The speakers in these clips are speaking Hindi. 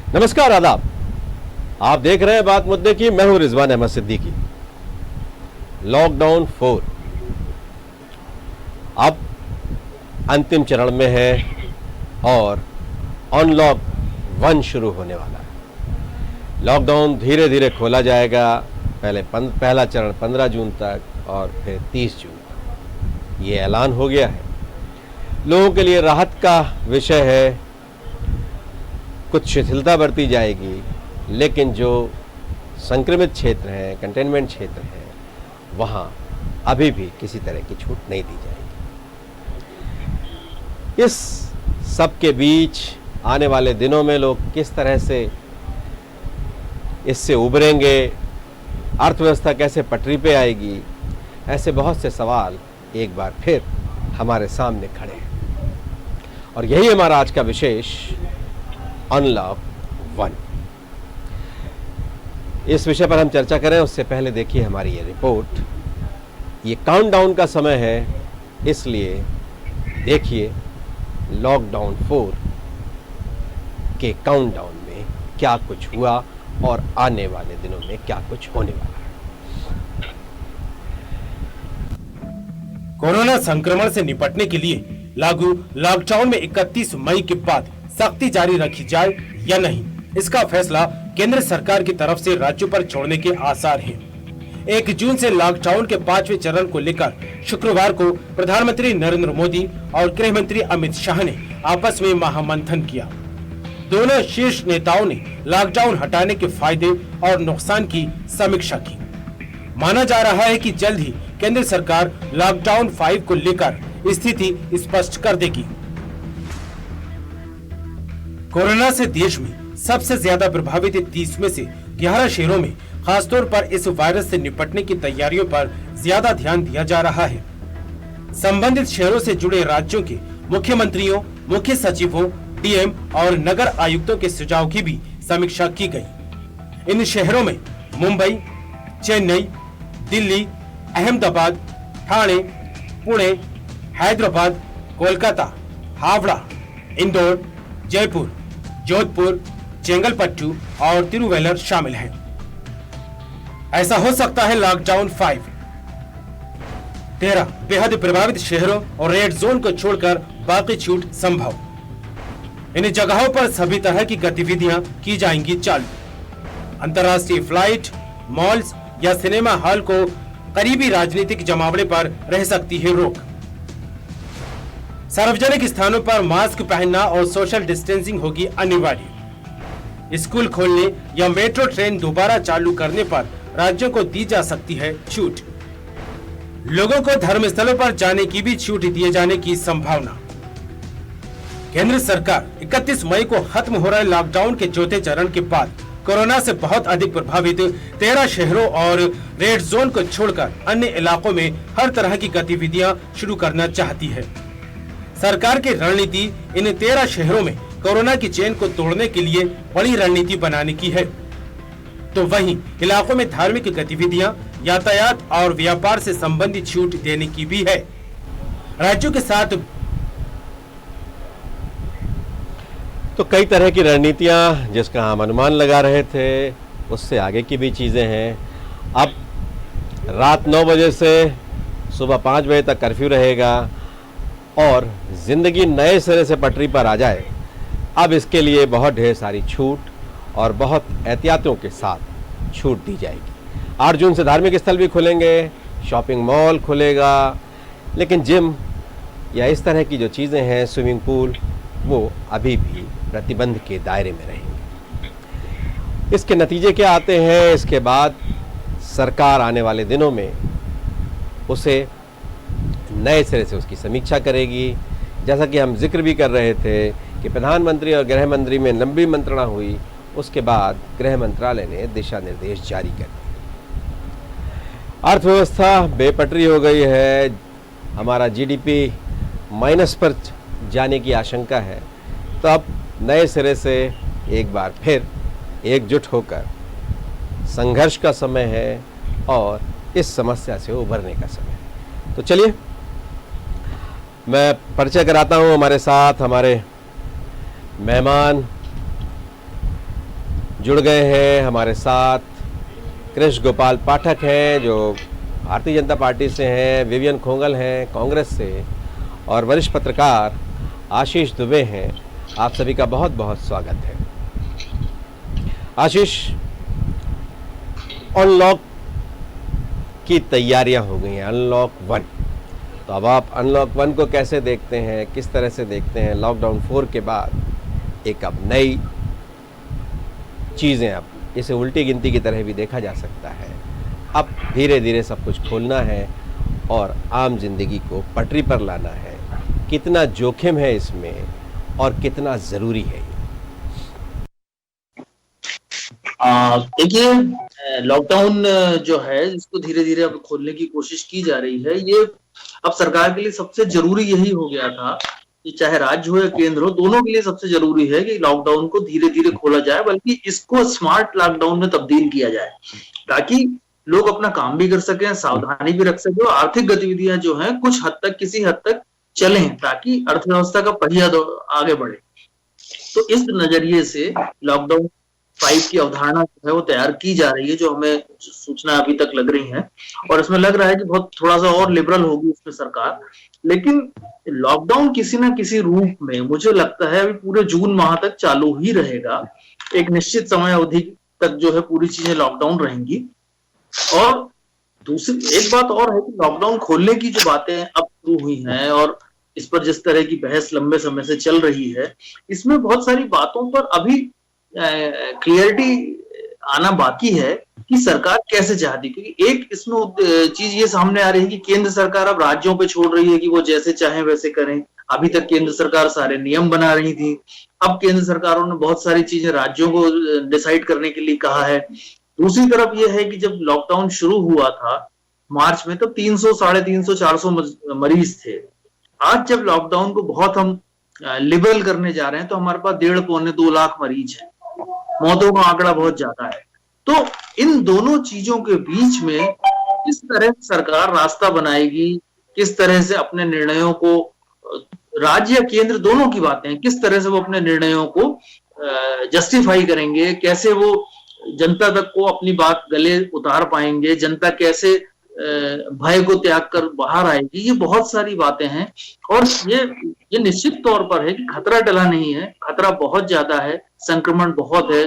नमस्कार, आदाब। आप देख रहे हैं बात मुद्दे की। मैं हूं रिजवान अहमद सिद्दीकी। लॉकडाउन 4 अब अंतिम चरण में है और अनलॉक 1 शुरू होने वाला है। लॉकडाउन धीरे धीरे खोला जाएगा। पहला चरण 15 जून तक और फिर 30 जून तक ये ऐलान हो गया है। लोगों के लिए राहत का विषय है। कुछ शिथिलता बरती जाएगी, लेकिन जो संक्रमित क्षेत्र हैं, कंटेनमेंट क्षेत्र हैं, वहाँ अभी भी किसी तरह की छूट नहीं दी जाएगी। इस सब के बीच आने वाले दिनों में लोग किस तरह से इससे उभरेंगे, अर्थव्यवस्था कैसे पटरी पे आएगी, ऐसे बहुत से सवाल एक बार फिर हमारे सामने खड़े हैं। और यही हमारा आज का विशेष अनलॉक 1। इस विषय पर हम चर्चा करें उससे पहले देखिए हमारी ये रिपोर्ट। ये काउंटडाउन का समय है, इसलिए देखिए लॉकडाउन 4 के काउंटडाउन में क्या कुछ हुआ और आने वाले दिनों में क्या कुछ होने वाला है। कोरोना संक्रमण से निपटने के लिए लागू लॉकडाउन में 31 मई के बाद सख्ती जारी रखी जाए या नहीं, इसका फैसला केंद्र सरकार की तरफ से राज्यों पर छोड़ने के आसार हैं। 1 जून से लॉकडाउन के 5वें चरण को लेकर शुक्रवार को प्रधानमंत्री नरेंद्र मोदी और गृह मंत्री अमित शाह ने आपस में महामंथन किया। दोनों शीर्ष नेताओं ने लॉकडाउन हटाने के फायदे और नुकसान की समीक्षा की। माना जा रहा है कि जल्द ही केंद्र सरकार लॉकडाउन 5 को लेकर स्थिति स्पष्ट कर देगी। कोरोना से देश में सबसे ज्यादा प्रभावित 30 में से 11 शहरों में खासतौर पर इस वायरस से निपटने की तैयारियों पर ज्यादा ध्यान दिया जा रहा है। संबंधित शहरों से जुड़े राज्यों के मुख्यमंत्रियों, मुख्य सचिवों, डीएम और नगर आयुक्तों के सुझाव की भी समीक्षा की गई। इन शहरों में मुंबई, चेन्नई, दिल्ली, अहमदाबाद, ठाणे, पुणे, हैदराबाद, कोलकाता, हावड़ा, इंदौर, जयपुर, जोधपुर, चेंगलपट्टू और तिरुवल्लुवर शामिल हैं। ऐसा हो सकता है लॉकडाउन 5। 13 बेहद प्रभावित शहरों और रेड जोन को छोड़कर बाकी छूट संभव। इन जगहों पर सभी तरह की गतिविधियां की जाएंगी चालू। अंतर्राष्ट्रीय फ्लाइट, मॉल्स या सिनेमा हॉल को करीबी राजनीतिक जमावड़े पर रह सकती है रोक। सार्वजनिक स्थानों पर मास्क पहनना और सोशल डिस्टेंसिंग होगी अनिवार्य। स्कूल खोलने या मेट्रो ट्रेन दोबारा चालू करने पर राज्यों को दी जा सकती है छूट। लोगों को धर्मस्थलों पर जाने की भी छूट दिए जाने की संभावना। केंद्र सरकार 31 मई को खत्म हो रहे लॉकडाउन के चौथे चरण के बाद कोरोना से बहुत अधिक प्रभावित 13 शहरों और रेड जोन को छोड़कर अन्य इलाकों में हर तरह की गतिविधियां शुरू करना चाहती है। सरकार की रणनीति इन 13 शहरों में कोरोना की चेन को तोड़ने के लिए बड़ी रणनीति बनाने की है, तो वहीं इलाकों में धार्मिक गतिविधियां, यातायात और व्यापार से संबंधित छूट देने की भी है। राज्यों के साथ तो कई तरह की रणनीतियां जिसका हम अनुमान लगा रहे थे, उससे आगे की भी चीज़ें हैं। अब रात 9 बजे से सुबह 5 बजे तक कर्फ्यू रहेगा और ज़िंदगी नए सिरे से पटरी पर आ जाए, अब इसके लिए बहुत ढेर सारी छूट और बहुत एहतियातों के साथ छूट दी जाएगी। 8 जून से धार्मिक स्थल भी खुलेंगे, शॉपिंग मॉल खुलेगा, लेकिन जिम या इस तरह की जो चीज़ें हैं, स्विमिंग पूल, वो अभी भी प्रतिबंध के दायरे में रहेंगे। इसके नतीजे क्या आते हैं, इसके बाद सरकार आने वाले दिनों में उसे नए सिरे से उसकी समीक्षा करेगी। जैसा कि हम जिक्र भी कर रहे थे कि प्रधानमंत्री और गृह मंत्री में लंबी मंत्रणा हुई, उसके बाद गृह मंत्रालय ने दिशा निर्देश जारी कर दिए। अर्थव्यवस्था बेपटरी हो गई है, हमारा जीडीपी माइनस पर जाने की आशंका है। तो अब नए सिरे से एक बार फिर एकजुट होकर संघर्ष का समय है और इस समस्या से उभरने का समय है। तो चलिए मैं परिचय कराता हूँ हमारे साथ हमारे मेहमान जुड़ गए हैं हमारे साथ कृष्ण गोपाल पाठक हैं जो भारतीय जनता पार्टी से हैं, विवियन खोंगल हैं कांग्रेस से, और वरिष्ठ पत्रकार आशीष दुबे हैं। आप सभी का बहुत बहुत स्वागत है। आशीष, अनलॉक की तैयारियां हो गई हैं, अनलॉक 1। तो अब आप अनलॉक 1 को कैसे देखते हैं, किस तरह से देखते हैं? लॉकडाउन 4 के बाद एक अब नई चीज़ें, अब इसे उल्टी गिनती की तरह भी देखा जा सकता है। अब धीरे धीरे सब कुछ खोलना है और आम जिंदगी को पटरी पर लाना है। कितना जोखिम है इसमें और कितना ज़रूरी है? देखिए, लॉकडाउन जो है इसको धीरे धीरे अब खोलने की कोशिश की जा रही है। ये अब सरकार के लिए सबसे जरूरी यही हो गया था कि चाहे राज्य हो या केंद्र हो, दोनों के लिए सबसे जरूरी है कि लॉकडाउन को धीरे धीरे खोला जाए, बल्कि इसको स्मार्ट लॉकडाउन में तब्दील किया जाए ताकि लोग अपना काम भी कर सकें, सावधानी भी रख सकें और आर्थिक गतिविधियां जो हैं कुछ हद तक, किसी हद तक चलें ताकि अर्थव्यवस्था का पहिया आगे बढ़े। तो इस नजरिए से लॉकडाउन 5 की अवधारणा जो है वो तैयार की जा रही है, जो हमें सूचना अभी तक लग रही है, और इसमें लग रहा है कि बहुत थोड़ा सा और लिबरल होगी इसमें सरकार। लेकिन लॉकडाउन किसी ना किसी रूप में मुझे लगता है अभी पूरे जून माह तक चालू ही रहेगा। एक निश्चित समय अवधि तक जो है पूरी चीजें लॉकडाउन रहेंगी। और दूसरी एक बात और है कि लॉकडाउन खोलने की जो बातें अब शुरू हुई हैं और इस पर जिस तरह की बहस लंबे समय से चल रही है, इसमें बहुत सारी बातों पर अभी क्लियरिटी आना बाकी है कि सरकार कैसे चाहती, क्योंकि एक इसमें चीज ये सामने आ रही है कि केंद्र सरकार अब राज्यों पे छोड़ रही है कि वो जैसे चाहें वैसे करें। अभी तक केंद्र सरकार सारे नियम बना रही थी, अब केंद्र सरकारों ने बहुत सारी चीजें राज्यों को डिसाइड करने के लिए कहा है। दूसरी तरफ यह है कि जब लॉकडाउन शुरू हुआ था मार्च में, तो 300, 350, 400 मरीज थे। आज जब लॉकडाउन को बहुत हम लिबरल करने जा रहे हैं तो हमारे पास 1.5-2 लाख मरीज हैं, मौतों का आंकड़ा बहुत ज्यादा है। तो इन दोनों चीजों के बीच में किस तरह सरकार रास्ता बनाएगी, किस तरह से अपने निर्णयों को, राज्य या केंद्र दोनों की बातें हैं, किस तरह से वो अपने निर्णयों को जस्टिफाई करेंगे, कैसे वो जनता तक को अपनी बात गले उतार पाएंगे, जनता कैसे भय को त्याग कर बाहर आएगी, ये बहुत सारी बातें हैं। और ये निश्चित तौर पर है कि खतरा टला नहीं है, खतरा बहुत ज्यादा है, संक्रमण बहुत है,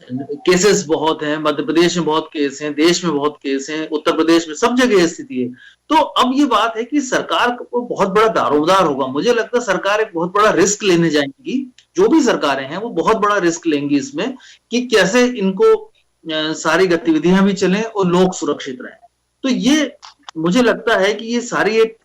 केसेस बहुत हैं, मध्य प्रदेश में बहुत केस हैं, देश में बहुत केस हैं, उत्तर प्रदेश में, सब जगह स्थिति है। तो अब ये बात है कि सरकार को बहुत बड़ा दारोमदार होगा। मुझे लगता है सरकार एक बहुत बड़ा रिस्क लेने जाएंगी, जो भी सरकारें हैं वो बहुत बड़ा रिस्क लेंगी इसमें कि कैसे इनको सारी गतिविधियां भी चलें और लोग सुरक्षित रहें। तो ये मुझे लगता है कि ये सारी एक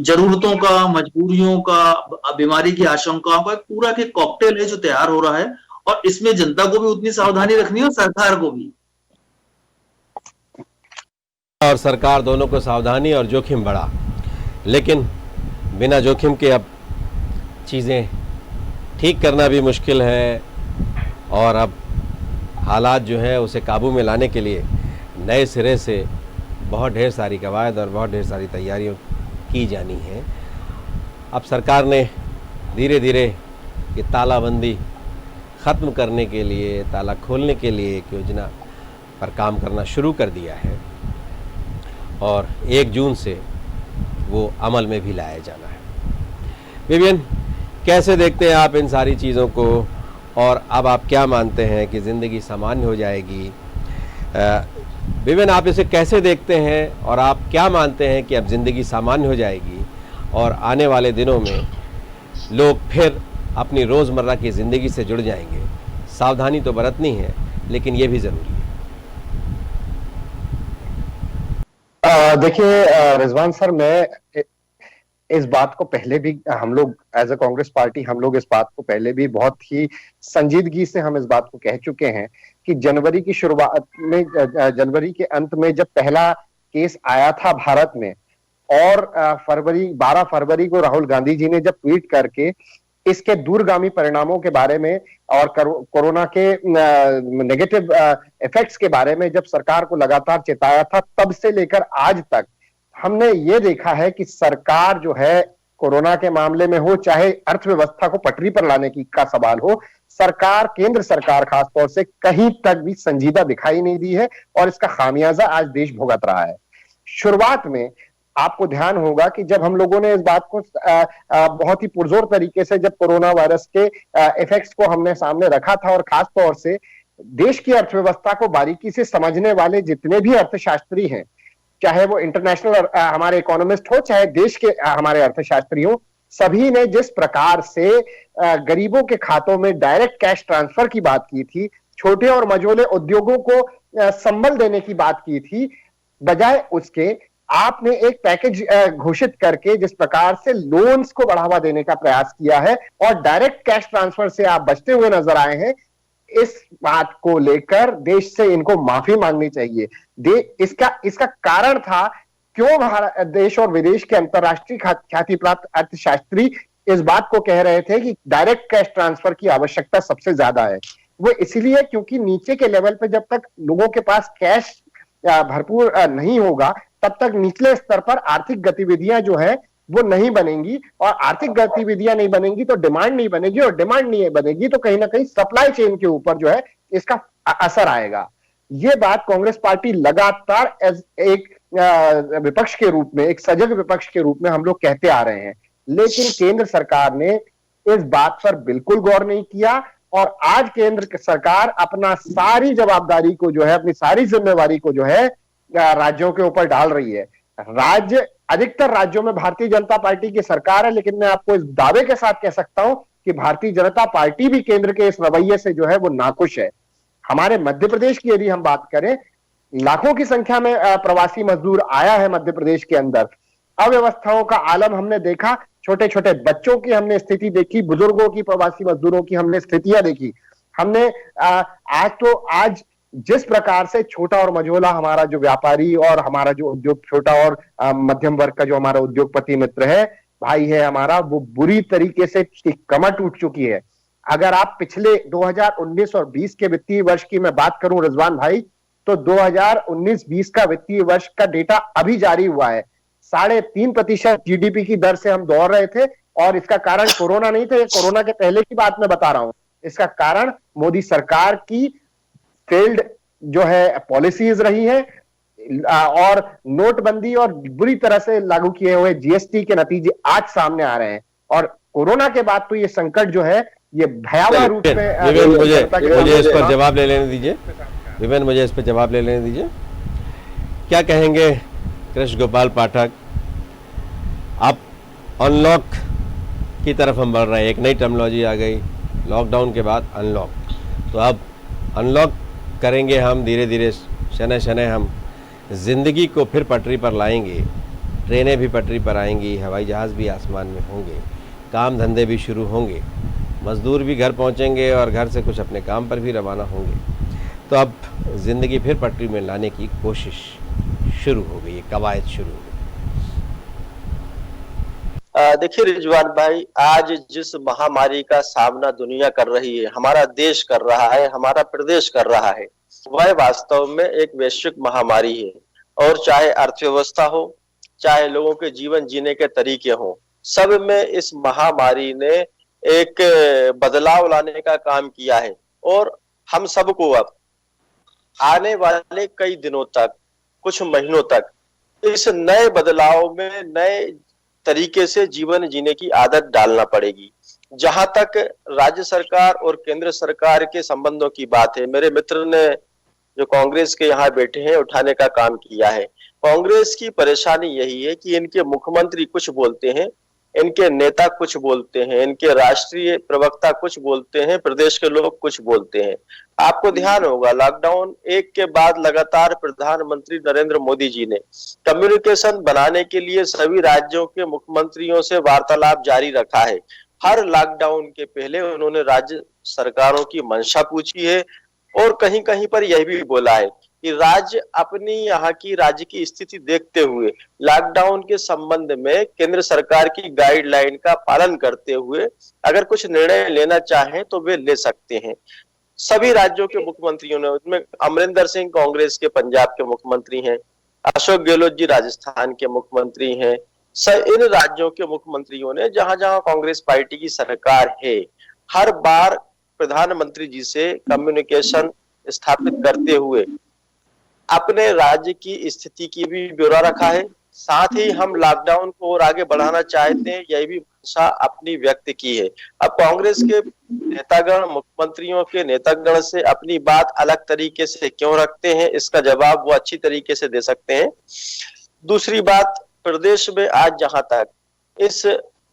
जरूरतों का, मजबूरियों का, बीमारी की आशंकाओं का एक पूरा के कॉकटेल है जो तैयार हो रहा है, और इसमें जनता को भी उतनी सावधानी रखनी है और सरकार को भी। और सरकार दोनों को सावधानी और जोखिम बढ़ा, लेकिन बिना जोखिम के अब चीज़ें ठीक करना भी मुश्किल है। और अब हालात जो है उसे काबू में लाने के लिए नए सिरे से बहुत ढेर सारी कवायद और बहुत ढेर सारी तैयारियां की जानी है। अब सरकार ने धीरे धीरे ये तालाबंदी ख़त्म करने के लिए, ताला खोलने के लिए एक योजना पर काम करना शुरू कर दिया है और 1 जून से वो अमल में भी लाया जाना है। विवियन, कैसे देखते हैं आप इन सारी चीज़ों को, और अब आप क्या मानते हैं कि ज़िंदगी सामान्य हो जाएगी? विवियन, आप इसे कैसे देखते हैं और आप क्या मानते हैं कि अब ज़िंदगी सामान्य हो जाएगी और आने वाले दिनों में लोग फिर अपनी रोज़मर्रा की ज़िंदगी से जुड़ जाएंगे? सावधानी तो बरतनी है, लेकिन ये भी ज़रूरी है। देखिए रिजवान सर, मैं इस बात को पहले भी, हम लोग एज ए कांग्रेस पार्टी, हम लोग इस बात को पहले भी बहुत ही संजीदगी से हम इस बात को कह चुके हैं कि जनवरी की शुरुआत में, जनवरी के अंत में जब पहला केस आया था भारत में, और 12 फरवरी को राहुल गांधी जी ने जब ट्वीट करके इसके दूरगामी परिणामों के बारे में और कोरोना के नेगेटिव इफेक्ट्स के बारे में जब सरकार को लगातार चेताया था, तब से लेकर आज तक हमने ये देखा है कि सरकार जो है कोरोना के मामले में हो, चाहे अर्थव्यवस्था को पटरी पर लाने की का सवाल हो, सरकार, केंद्र सरकार खासतौर से कहीं तक भी संजीदा दिखाई नहीं दी है और इसका खामियाजा आज देश भुगत रहा है। शुरुआत में आपको ध्यान होगा कि जब हम लोगों ने इस बात को बहुत ही पुरजोर तरीके से जब कोरोना वायरस के इफेक्ट्स को हमने सामने रखा था और खास तौर से देश की अर्थव्यवस्था को बारीकी से समझने वाले जितने भी अर्थशास्त्री हैं, चाहे वो इंटरनेशनल हमारे इकोनॉमिस्ट हो, चाहे देश के हमारे अर्थशास्त्री हो, सभी ने जिस प्रकार से गरीबों के खातों में डायरेक्ट कैश ट्रांसफर की बात की थी, छोटे और मझोले उद्योगों को संबल देने की बात की थी, बजाय उसके आपने एक पैकेज घोषित करके जिस प्रकार से लोन्स को बढ़ावा देने का प्रयास किया है और डायरेक्ट कैश ट्रांसफर से आप बचते हुए नजर आए हैं, इस बात को लेकर देश से इनको माफी मांगनी चाहिए। इसका कारण था क्यों भारत देश और विदेश के अंतरराष्ट्रीय ख्याति प्राप्त अर्थशास्त्री इस बात को कह रहे थे कि डायरेक्ट कैश ट्रांसफर की आवश्यकता सबसे ज्यादा है। वो इसलिए क्योंकि नीचे के लेवल पे जब तक लोगों के पास कैश भरपूर नहीं होगा, तब तक निचले स्तर पर आर्थिक गतिविधियां जो है वो नहीं बनेंगी, और आर्थिक गतिविधियां नहीं बनेंगी तो डिमांड नहीं बनेगी, और डिमांड नहीं बनेगी तो कहीं ना कहीं सप्लाई चेन के ऊपर जो है इसका असर आएगा। ये बात कांग्रेस पार्टी लगातार एक विपक्ष के रूप में, एक सजग विपक्ष के रूप में हम लोग कहते आ रहे हैं, लेकिन केंद्र सरकार ने इस बात पर बिल्कुल गौर नहीं किया और आज केंद्र सरकार अपना सारी जवाबदारी को जो है, अपनी सारी जिम्मेवारी को जो है राज्यों के ऊपर डाल रही है। अधिकतर राज्यों में भारतीय जनता पार्टी की सरकार है, लेकिन मैं आपको इस दावे के साथ कह सकता हूं कि भारतीय जनता पार्टी भी केंद्र के इस रवैये से जो है वो नाखुश है। हमारे मध्य प्रदेश की यदि हम बात करें, लाखों की संख्या में प्रवासी मजदूर आया है मध्य प्रदेश के अंदर। अव्यवस्थाओं का आलम हमने देखा, छोटे छोटे बच्चों की हमने स्थिति देखी, बुजुर्गों की, प्रवासी मजदूरों की हमने स्थितियां देखी। हमने आज जिस प्रकार से छोटा और मझोला हमारा जो व्यापारी और हमारा जो उद्योग, छोटा और मध्यम वर्ग का जो हमारा उद्योगपति मित्र है, भाई है हमारा, वो बुरी तरीके से कमर टूट चुकी है। अगर आप पिछले 2019 और 20 के वित्तीय वर्ष की मैं बात करूं रिजवान भाई, तो 2019-20 का वित्तीय वर्ष का डेटा अभी जारी हुआ है। 3.5% जीडीपी की दर से हम दौड़ रहे थे, और इसका कारण कोरोना नहीं था, कोरोना के पहले की बात मैं बता रहा हूं। इसका कारण मोदी सरकार की फेल्ड जो है पॉलिसीज रही है, और नोटबंदी और बुरी तरह से लागू किए हुए जीएसटी के नतीजे आज सामने आ रहे हैं। और कोरोना के बाद तो ये संकट जो है ये भयावह रूप में मुझे इस पर जवाब ले लेने दीजिए। विवेन, मुझे इस पर जवाब ले लेने दीजिए। क्या कहेंगे कृष्ण गोपाल पाठक, अब अनलॉक की तरफ हम बढ़ रहे हैं, एक नई टर्मिनोलॉजी आ गई, लॉकडाउन के बाद अनलॉक। तो अब अनलॉक करेंगे हम, धीरे धीरे शनै शनै हम ज़िंदगी को फिर पटरी पर लाएंगे, ट्रेनें भी पटरी पर आएंगी, हवाई जहाज़ भी आसमान में होंगे, काम धंधे भी शुरू होंगे, मज़दूर भी घर पहुंचेंगे और घर से कुछ अपने काम पर भी रवाना होंगे। तो अब ज़िंदगी फिर पटरी में लाने की कोशिश शुरू हो गई है, कवायद शुरू हो गई। देखिए रिजवान भाई, आज जिस महामारी का सामना दुनिया कर रही है, हमारा देश कर रहा है, हमारा प्रदेश कर रहा है, वह वास्तव में एक वैश्विक महामारी है। और चाहे अर्थव्यवस्था हो, चाहे लोगों के जीवन जीने के तरीके हो, सब में इस महामारी ने एक बदलाव लाने का काम किया है। और हम सबको अब आने वाले कई दिनों तक, कुछ महीनों तक इस नए बदलाव में नए तरीके से जीवन जीने की आदत डालना पड़ेगी। जहां तक राज्य सरकार और केंद्र सरकार के संबंधों की बात है, मेरे मित्र ने जो कांग्रेस के यहाँ बैठे हैं उठाने का काम किया है। कांग्रेस की परेशानी यही है कि इनके मुख्यमंत्री कुछ बोलते हैं, इनके नेता कुछ बोलते हैं, इनके राष्ट्रीय प्रवक्ता कुछ बोलते हैं, प्रदेश के लोग कुछ बोलते हैं। आपको ध्यान होगा, लॉकडाउन एक के बाद लगातार प्रधानमंत्री नरेंद्र मोदी जी ने कम्युनिकेशन बनाने के लिए सभी राज्यों के मुख्यमंत्रियों से वार्तालाप जारी रखा है। हर लॉकडाउन के पहले उन्होंने राज्य सरकारों की मंशा पूछी है, और कहीं कहीं पर यह भी बोला है कि राज्य अपनी यहाँ की राज्य की स्थिति देखते हुए लॉकडाउन के संबंध में केंद्र सरकार की गाइडलाइन का पालन करते हुए अगर कुछ निर्णय लेना चाहें तो वे ले सकते हैं। सभी राज्यों के मुख्यमंत्रियों ने, उसमें अमरिंदर सिंह कांग्रेस के पंजाब के मुख्यमंत्री हैं, अशोक गहलोत जी राजस्थान के मुख्यमंत्री हैं, इन राज्यों के मुख्यमंत्रियों ने जहां जहां कांग्रेस पार्टी की सरकार है, हर बार प्रधानमंत्री जी से कम्युनिकेशन स्थापित करते हुए अपने राज्य की स्थिति की भी ब्यौरा रखा है। साथ ही हम लॉकडाउन को और आगे बढ़ाना चाहते हैं, यह भी मंशा अपनी व्यक्त की है। अब कांग्रेस के नेतागण, मुख्यमंत्रियों के नेतागण से अपनी बात अलग तरीके से क्यों रखते हैं, इसका जवाब वो अच्छी तरीके से दे सकते हैं। दूसरी बात, प्रदेश में आज जहां तक इस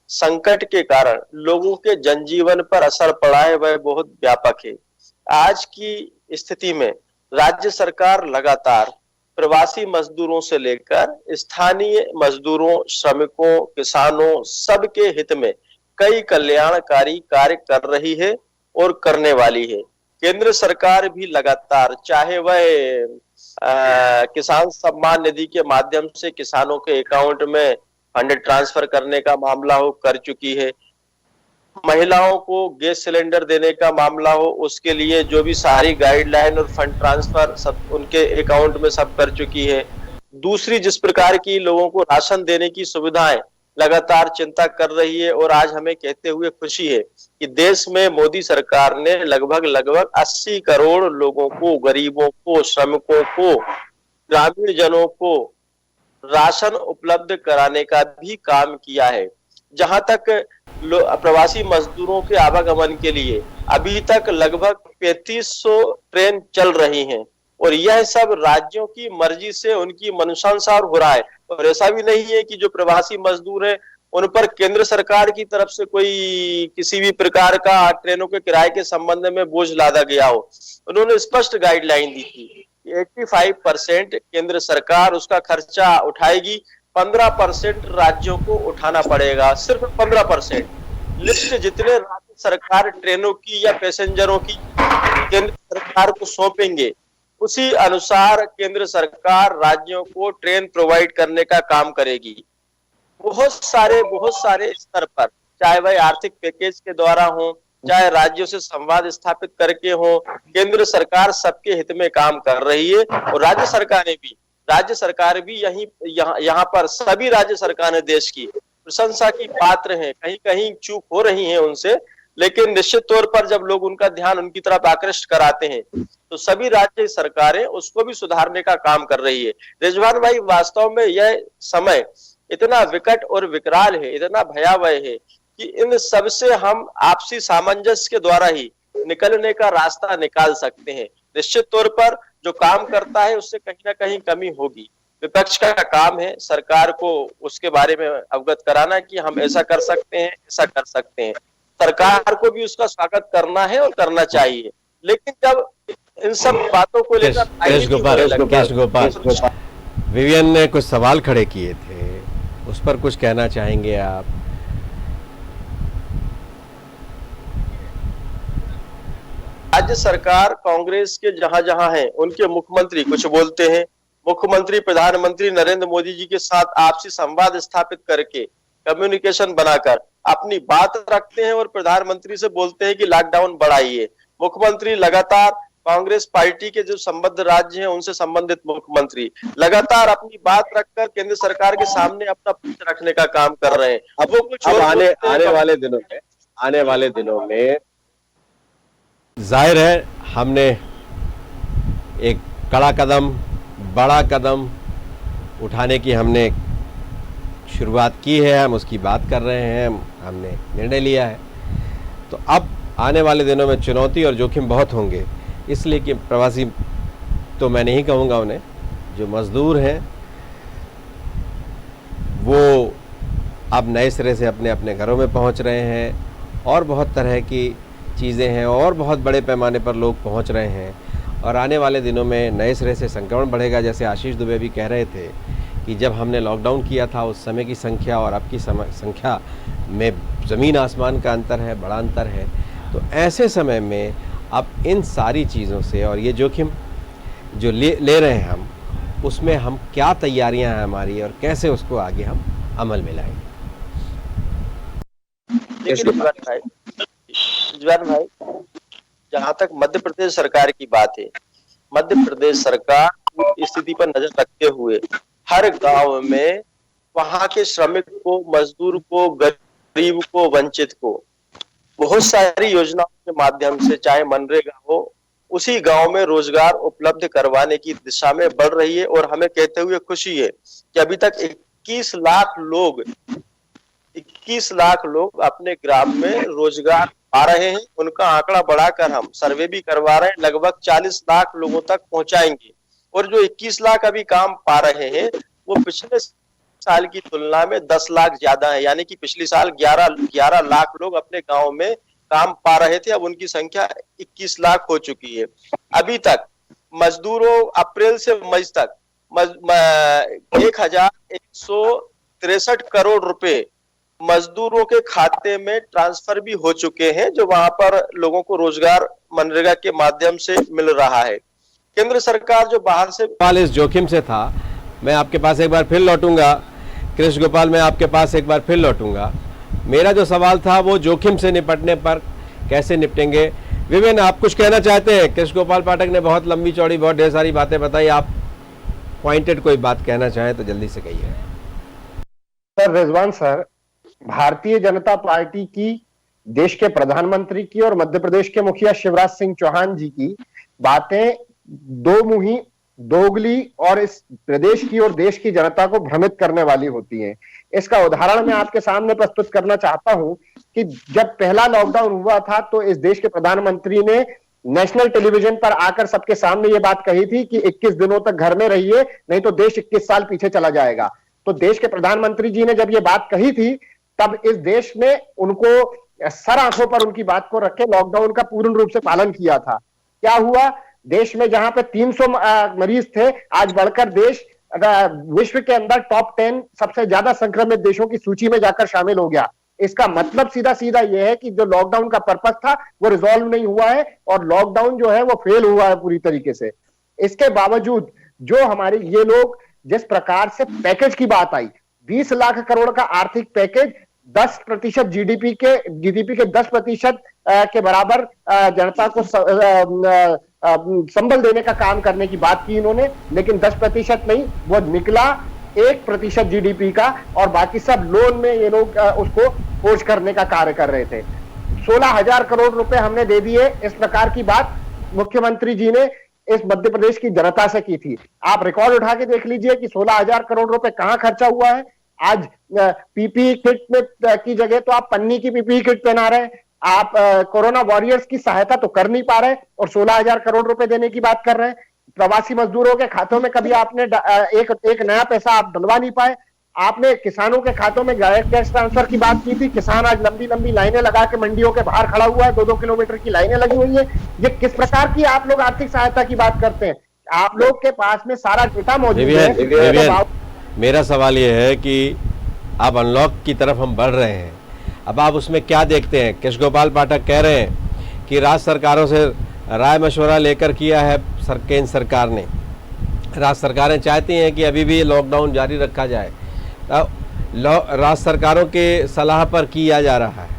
संकट के कारण लोगों के जनजीवन पर असर पड़ा है वह बहुत व्यापक है। आज की स्थिति में राज्य सरकार लगातार प्रवासी मजदूरों से लेकर स्थानीय मजदूरों, श्रमिकों, किसानों सबके हित में कई कल्याणकारी कार्य कर रही है और करने वाली है। केंद्र सरकार भी लगातार, चाहे वह किसान सम्मान निधि के माध्यम से किसानों के अकाउंट में फंड ट्रांसफर करने का मामला हो, कर चुकी है। महिलाओं को गैस सिलेंडर देने का मामला हो, उसके लिए जो भी सारी गाइडलाइन और फंड ट्रांसफर सब उनके अकाउंट में सब कर चुकी है। दूसरी, जिस प्रकार की लोगों को राशन देने की सुविधाएं लगातार चिंता कर रही है, और आज हमें कहते हुए खुशी है कि देश में मोदी सरकार ने लगभग 80 करोड़ लोगों को, गरीबों को, श्रमिकों को, ग्रामीण जनों को राशन उपलब्ध कराने का भी काम किया है। जहां तक प्रवासी मजदूरों के आवागमन के लिए अभी तक लगभग 3500 ट्रेन चल रही हैं, और यह सब राज्यों की मर्जी से उनकी मंशानुसार हो रहा है। और ऐसा भी नहीं है कि जो प्रवासी मजदूर हैं उन पर केंद्र सरकार की तरफ से कोई किसी भी प्रकार का ट्रेनों के किराए के संबंध में बोझ लादा गया हो। उन्होंने स्पष्ट गाइडलाइन दी थी 85% केंद्र सरकार उसका खर्चा उठाएगी, 15% राज्यों को उठाना पड़ेगा, सिर्फ 15%। लिस्ट जितने राज्य सरकार ट्रेनों की या पैसेंजरों की केंद्र सरकार को सौंपेंगे, उसी अनुसार केंद्र सरकार राज्यों को ट्रेन प्रोवाइड करने का काम करेगी। बहुत सारे स्तर पर, चाहे वह आर्थिक पैकेज के द्वारा हो, चाहे राज्यों से संवाद स्थापित करके हो, केंद्र सरकार सबके हित में काम कर रही है। और राज्य सरकार भी यहाँ पर सभी राज्य सरकारें देश की प्रशंसा की पात्र हैं। कहीं कहीं चूक हो रही है उनसे, लेकिन निश्चित तौर पर जब लोग उनका ध्यान उनकी तरफ आकृष्ट कराते हैं तो सभी राज्य सरकारें उसको भी सुधारने का काम कर रही है। रिजवान भाई, वास्तव में यह समय इतना विकट और विकराल है, इतना भयावह है कि इन सब से हम आपसी सामंजस्य के द्वारा ही निकलने का रास्ता निकाल सकते हैं। निश्चित तौर पर जो काम करता है उससे कहीं ना कहीं कमी होगी। विपक्ष का काम है सरकार को उसके बारे में अवगत कराना कि हम ऐसा कर सकते हैं, ऐसा कर सकते हैं। सरकार को भी उसका स्वागत करना है और करना चाहिए। लेकिन जब इन सब बातों को लेकर केश गोपाल, विवियन ने कुछ सवाल खड़े किए थे, उस पर कुछ कहना चाहेंगे आप? राज्य सरकार कांग्रेस के जहां जहां हैं उनके मुख्यमंत्री कुछ बोलते हैं। मुख्यमंत्री प्रधानमंत्री नरेंद्र मोदी जी के साथ आपसी संवाद स्थापित करके, कम्युनिकेशन बनाकर अपनी बात रखते हैं और प्रधानमंत्री से बोलते हैं कि लॉकडाउन बढ़ाइए। मुख्यमंत्री लगातार कांग्रेस पार्टी के जो संबद्ध राज्य हैं उनसे संबंधित मुख्यमंत्री लगातार अपनी बात रखकर केंद्र सरकार के सामने अपना पक्ष रखने का काम कर रहे हैं। अब वो कुछ आने वाले दिनों में जाहिर है हमने एक बड़ा कदम उठाने की हमने शुरुआत की है, हम उसकी बात कर रहे हैं, हमने निर्णय लिया है। तो अब आने वाले दिनों में चुनौती और जोखिम बहुत होंगे, इसलिए कि प्रवासी तो मैं नहीं कहूँगा उन्हें, जो मज़दूर हैं वो अब नए सिरे से अपने अपने घरों में पहुँच रहे हैं, और बहुत तरह की चीज़ें हैं, और बहुत बड़े पैमाने पर लोग पहुँच रहे हैं। और आने वाले दिनों में नए सिरे से संक्रमण बढ़ेगा। जैसे आशीष दुबे भी कह रहे थे कि जब हमने लॉकडाउन किया था उस समय की संख्या और अब की संख्या में ज़मीन आसमान का अंतर है, बड़ा अंतर है। तो ऐसे समय में अब इन सारी चीज़ों से और ये जोखिम जो ले रहे हैं हम, उसमें हम क्या तैयारियां हैं हमारी और कैसे उसको आगे हम अमल में लाएंगे? रिजवान भाई, जहां तक मध्य प्रदेश सरकार की बात है, मध्य प्रदेश सरकार स्थिति पर नजर रखते हुए हर गांव में वहां के श्रमिक को, मजदूर को, गरीब को, वंचित को बहुत सारी योजनाओं के माध्यम से, चाहे मनरेगा हो, उसी गांव में रोजगार उपलब्ध करवाने की दिशा में बढ़ रही है। और हमें कहते हुए खुशी है कि अभी तक 21 लाख लोग अपने ग्राम में रोजगार पा रहे हैं। उनका आंकड़ा बढ़ाकर हम सर्वे भी करवा रहे हैं, लगभग 40 लाख लोगों तक पहुंचाएंगे। और जो 21 लाख अभी काम पा रहे हैं वो पिछले साल की तुलना में 10 लाख ज्यादा है, यानी कि पिछले साल 11 लाख लोग अपने गांव में काम पा रहे थे, अब उनकी संख्या 21 लाख हो चुकी है। अभी तक मजदूरों, अप्रैल से मई तक 1163 करोड़ रुपए मजदूरों के खाते में ट्रांसफर भी हो चुके हैं, जो वहां पर लोगों को रोजगार मनरेगा के माध्यम से मिल रहा है। केंद्र सरकार जो बाहर से सवाल इस जोखिम से था, मैं आपके पास एक बार फिर लौटूंगा। कृष्ण गोपाल, मैं आपके पास एक बार फिर लौटूंगा। मेरा जो सवाल था वो जोखिम से निपटने पर कैसे निपटेंगे। विवेन, आप कुछ कहना चाहते हैं? कृष्ण गोपाल पाठक ने बहुत लंबी चौड़ी, बहुत ढेर सारी बातें बताई। आप पॉइंटेड कोई बात कहना चाहें तो जल्दी से कहिए। Sir, Rizwan sir, Bharatiya Janata party की, देश के प्रधानमंत्री की और मध्य प्रदेश के मुखिया शिवराज सिंह चौहान जी की बातें दो मुही, दोगली और इस प्रदेश की और देश की जनता को भ्रमित करने वाली होती हैं। इसका उदाहरण मैं आपके सामने प्रस्तुत करना चाहता हूं कि जब पहला लॉकडाउन हुआ था तो इस देश के प्रधानमंत्री ने नेशनल टेलीविजन पर आकर सबके सामने ये बात कही थी कि 21 दिनों तक घर में रहिए, नहीं तो देश 21 साल पीछे चला जाएगा। तो देश के प्रधानमंत्री जी ने जब ये बात कही थी तब इस देश ने उनको सर आंखों पर उनकी बात को रख के लॉकडाउन का पूर्ण रूप से पालन किया था। क्या हुआ? देश में जहां पे 300 मरीज थे, आज बढ़कर देश विश्व के अंदर टॉप 10 सबसे ज्यादा संक्रमित देशों की सूची में जाकर शामिल हो गया। इसका मतलब सीधा सीधा यह है कि जो लॉकडाउन का पर्पस था वो रिजॉल्व नहीं हुआ है और लॉकडाउन जो है वो फेल हुआ है पूरी तरीके से। इसके बावजूद जो हमारे ये लोग जिस प्रकार से पैकेज की बात आई, 20 लाख करोड़ का आर्थिक पैकेज, 10% जीडीपी के 10% के बराबर जनता को संबल देने का काम करने की बात की इन्होंने, लेकिन 10% नहीं, वो निकला 1% जीडीपी का, और बाकी सब लोन में ये लोग उसको खोज करने का कार्य कर रहे थे। 16,000 करोड़ रुपए हमने दे दिए, इस प्रकार की बात मुख्यमंत्री जी ने इस मध्य प्रदेश की जनता से की थी। आप रिकॉर्ड उठा के देख लीजिए कि 16,000 करोड़ रुपए कहां खर्चा हुआ है। आज पीपीई किट में की जगह तो आप पन्नी की पीपीई किट पहना रहे हैं, आप कोरोना वॉरियर्स की सहायता तो कर नहीं पा रहे और 16,000 करोड़ रुपए देने की बात कर रहे हैं। प्रवासी मजदूरों के खातों में कभी आपने एक नया पैसा आप डलवा नहीं पाए। आपने किसानों के खातों में डायरेक्ट कैश ट्रांसफर की बात की थी, किसान आज लंबी लंबी लाइनें लगा के मंडियों के बाहर खड़ा हुआ है, 2-2 किलोमीटर की लाइनें लगी हुई है। ये किस प्रकार की आप लोग आर्थिक सहायता की बात करते हैं? आप लोग के पास में सारा डेटा मौजूद है। मेरा सवाल यह है कि अब अनलॉक की तरफ हम बढ़ रहे हैं, अब आप उसमें क्या देखते हैं? कृष्ण गोपाल पाठक कह रहे हैं कि राज्य सरकारों से राय मशवरा लेकर किया है केंद्र सरकार ने। राज्य सरकारें चाहती हैं कि अभी भी लॉकडाउन जारी रखा जाए, राज्य सरकारों के सलाह पर किया जा रहा है,